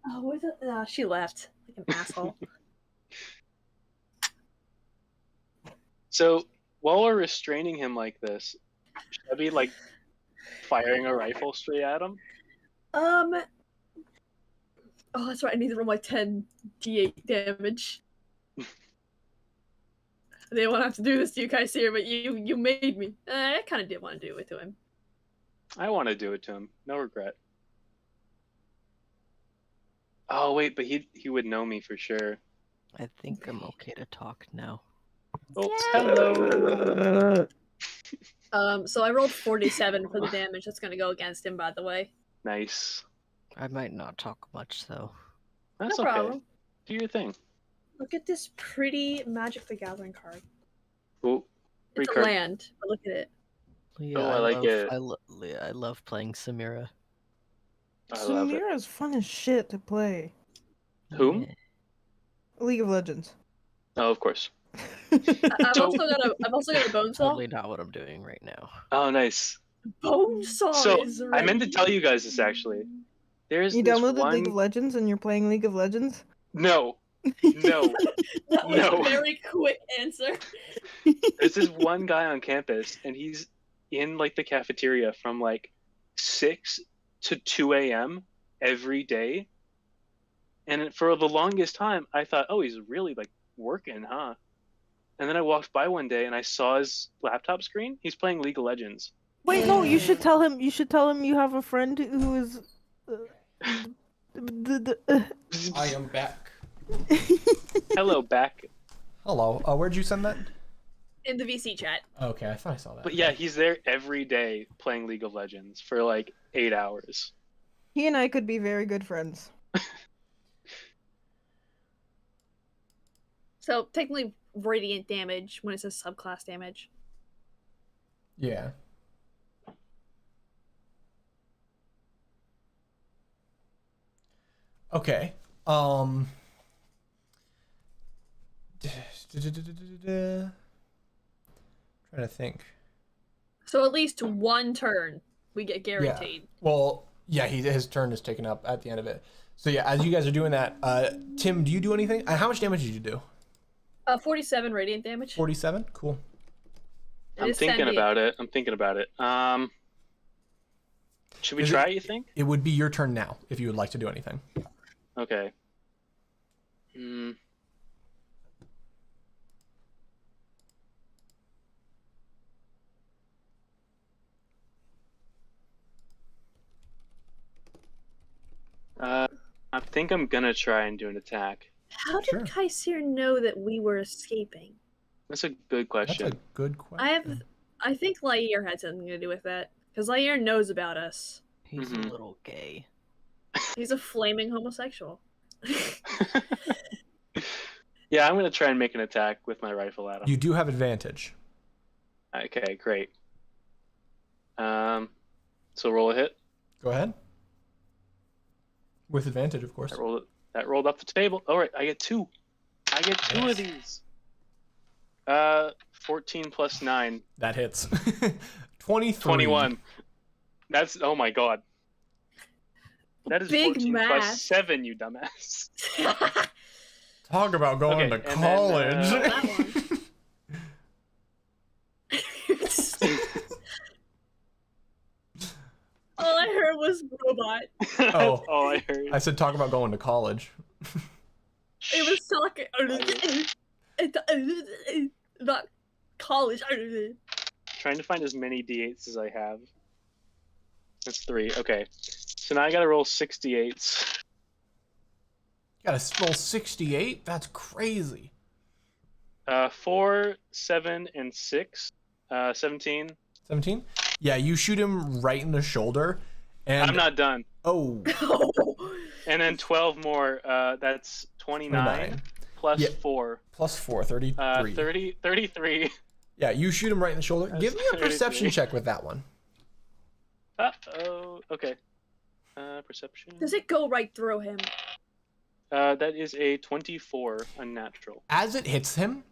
Oh, where's it? No, she left. Like an asshole. So while we're restraining him like this, should I be like firing a rifle straight at him? Oh, that's right. I need to roll my 10 d8 damage. I didn't want to have to do this to you guys here, but you made me. I kind of did want to do it to him. I want to do it to him. No regret. Oh wait, but he would know me for sure. I think I'm okay to talk now. Oh, hello. So I rolled 47 for the damage. That's gonna go against him, by the way. Nice. I might not talk much though. That's No okay. problem. Do your thing. Look at this pretty Magic the Gathering card. Oh, free It's a card. land, but look at it. Yeah, Oh, I like love, it. I love playing Samira. I love it. Samira's fun as shit to play. Whom? Yeah. League of Legends. Oh, of course. I've So- also got a bone saw. Totally not what I'm doing right now. Oh, nice. Bone saw So, is I meant to ready. tell you guys this actually. There's You this downloaded one... League of Legends and you're playing League of Legends? No, no. That was No. a very quick answer. There's this one guy on campus, and he's in like the cafeteria from like 6 to 2 a.m. every day. And for the longest time, I thought, oh, he's really like working, huh? And then I walked by one day and I saw his laptop screen. He's playing League of Legends. Wait, no, you should tell him. You should tell him you have a friend who is. I am back. Hello, back. Hello. Where'd you send that? In the VC chat. Okay, I thought I saw that. But yeah, he's there every day playing League of Legends for like 8 hours. He and I could be very good friends. So technically, radiant damage when it says subclass damage. Yeah. Okay. Trying to think. So at least one turn we get guaranteed. Well, yeah, his turn is taken up at the end of it. So yeah, as you guys are doing that, Tim, do you do anything? How much damage did you do? 47 radiant damage. 47. Cool. It I'm is thinking 70. about it. Should we Is try? it- You think? It would be your turn now if you would like to do anything. Okay. Hmm. I think I'm gonna try and do an attack. How did Sure. Kaisir know that we were escaping? That's a good That's question. a good question. I think Lair had something to do with that. Because Lair knows about us. He's Mhm. a little gay. He's a flaming homosexual. Yeah, I'm gonna try and make an attack with my rifle at him. You do have advantage. Okay, great. So roll a hit. Go ahead. With advantage, of course. That rolled up the table. All right, I get two. I get two of these. 14 plus 9, That hits. 23. 21. That's, oh my god. That is Big 14 math. plus 7, you dumbass. Talk about going Okay, to and then, college. That one. All I heard was robot. That's Oh. all I heard. I said talk about going to college. It was talking. Not college. Trying to find as many d8s as I have. That's 3. Okay. So now I gotta roll 68s. Gotta roll 68? That's crazy. 4, 7, and 6. 17. 17? Yeah, you shoot him right in the shoulder. And I'm not done. Oh, And then 12 more. That's 29, 29. plus Yeah. 4. Plus 4, 33. 33. Yeah, you shoot him right in the shoulder. Give me a That's perception 33. check with that one. Uh-oh. Okay. Perception. Does it go right through him? That is a 24 unnatural. As it hits him,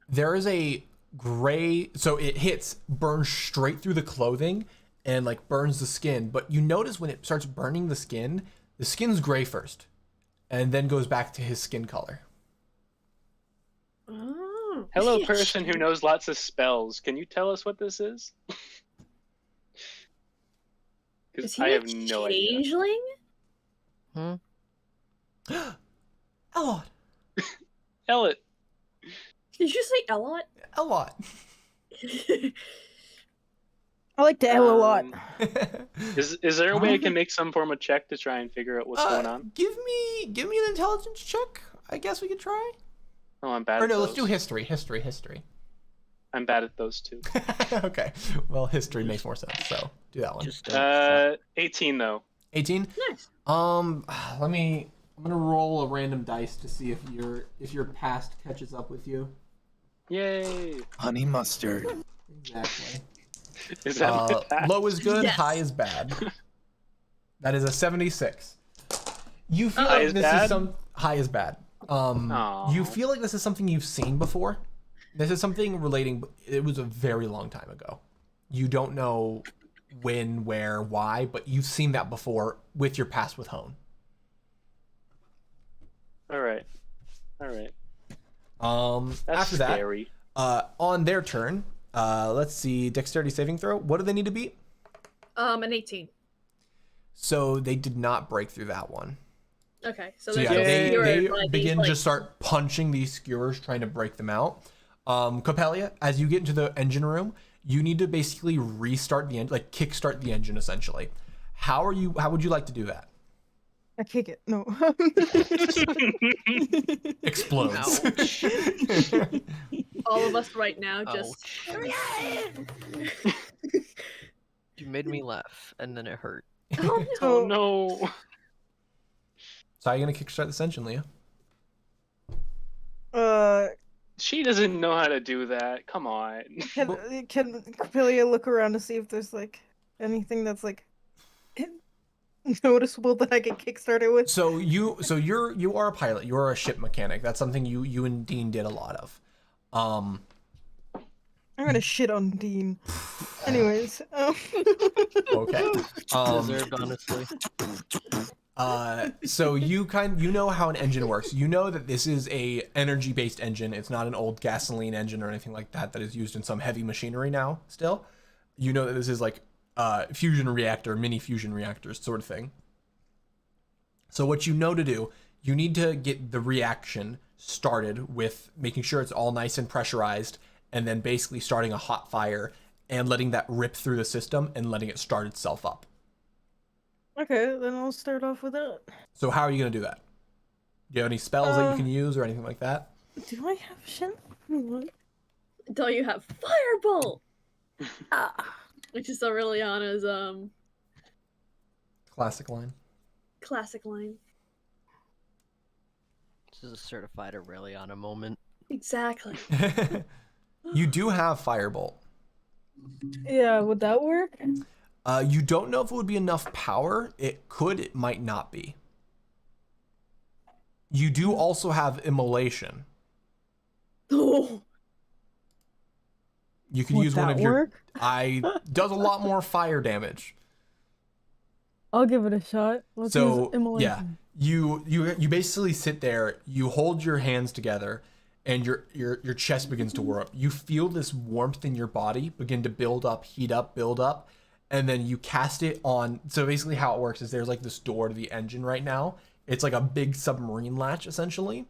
there is a gray, so it hits, burns straight through the clothing and like burns the skin. But you notice when it starts burning the skin's gray first, and then goes back to his skin color. Oh. Hello, person who knows lots of spells. Can you tell us what this is? Is Because he I a have no idea. changeling? Elot. Elliot. Did you say Elot? Elot. I like to L a lot. Um, Is there a way I can make some form of check to try and figure out what's going on? Give me an intelligence check. I guess we could try. Oh, I'm bad Or at no, those. let's do history. I'm bad at those two. Okay. Well, history makes more sense. So do that one. Just don't 18 though. 18. Nice. I'm gonna roll a random dice to see if your past catches up with you. Yay! Honey mustard. Exactly. Is that my pass? Low is good, Yes. high is bad. That is a 76. You feel High like is this bad? is high is bad. Aw. You feel like this is something you've seen before. This is something relating. It was a very long time ago. You don't know when, where, why, but you've seen that before with your past with Hone. All right. That's After that, scary. on their turn, let's see, dexterity saving throw. What do they need to beat? An 18. So they did not break through that one. Okay, so So there's yeah, no they skewers, like, these, begin like- to start punching these skewers, trying to break them out. Copelia, as you get into the engine room, you need to basically restart the engine, like kickstart the engine, essentially. How would you like to do that? I kick it. No. Explodes. all of us right now just. You made me laugh, and then it hurt. Oh, Oh no! So how are you gonna kickstart this engine, Leah? She doesn't know how to do that. Come on. Can Copelia look around to see if there's like anything that's like noticeable that I can kickstart it with? So you are a pilot. You are a ship mechanic. That's something you and Dean did a lot of. I'm gonna shit on Dean. Anyways, Okay. Deserved, honestly. So you know how an engine works. You know that this is a energy-based engine. It's not an old gasoline engine or anything like that is used in some heavy machinery now still. You know that this is like fusion reactor, mini fusion reactors sort of thing. So what you know to do, you need to get the reaction started with making sure it's all nice and pressurized, and then basically starting a hot fire and letting that rip through the system and letting it start itself up. okay, then I'll start off with that. So how are you going to do that? Do you have any spells that you can use or anything like that? Do I have shit? What? Until you have Firebolt! Which is Aureliana's Classic line. classic line. This is a certified Aureliana moment. Exactly. You do have Firebolt. Yeah, would that work? You don't know if it would be enough power. It could, it might not be. You do also have Immolation. Oh, You can Would use one that of your... work? Does a lot more fire damage. I'll give it a shot. Let's So, use immolation. You basically sit there, you hold your hands together, and your chest begins to warm up. You feel this warmth in your body begin to build up, heat up, build up, and then you cast it on. So basically how it works is there's like this door to the engine right now. It's like a big submarine latch essentially.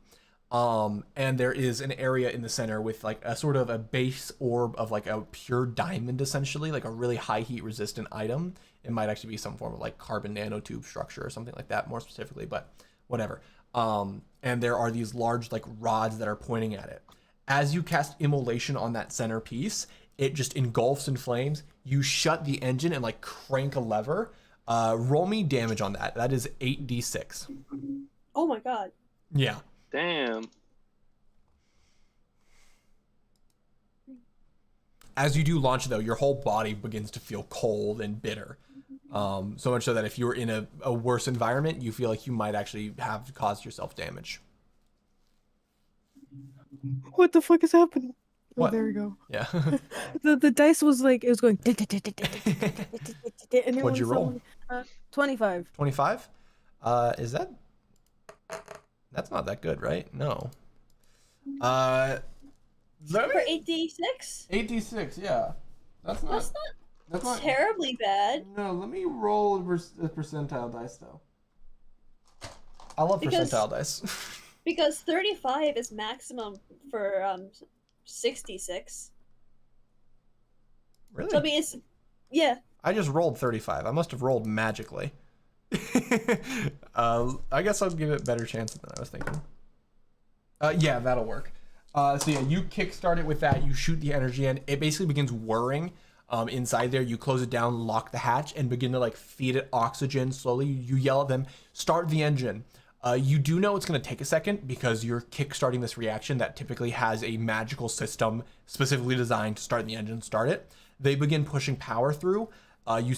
And there is an area in the center with like a sort of a base orb of like a pure diamond essentially, like a really high heat resistant item. It might actually be some form of like carbon nanotube structure or something like that more specifically, but whatever. And there are these large like rods that are pointing at it. As you cast Immolation on that center piece, it just engulfs in flames. You shut the engine and like crank a lever. Roll me damage on that. That is 8d6. oh my god. Yeah. Damn. As you do launch though, your whole body begins to feel cold and bitter. So much so that if you were in a worse environment, you feel like you might actually have caused yourself damage. What the fuck is happening? Oh, What? there we go. Yeah. The dice was like, it was going. And it What'd you was roll? 25. 25? Is that... That's not that good, right? No. Let For me... 8d6? 8d6, yeah. That's not... That's not terribly bad. No, let me roll a percentile dice, though. I love Because- percentile dice. Because 35 is maximum for 66. Really? So I mean, it's yeah. I just rolled 35. I must have rolled magically. I guess I'll give it a better chance than I was thinking. Yeah, that'll work. So yeah, you kickstart it with that. You shoot the energy in. It basically begins whirring inside there. You close it down, lock the hatch, and begin to like feed it oxygen slowly. You yell at them, start the engine. You do know it's going to take a second because you're kickstarting this reaction that typically has a magical system specifically designed to start the engine, start it. They begin pushing power through. You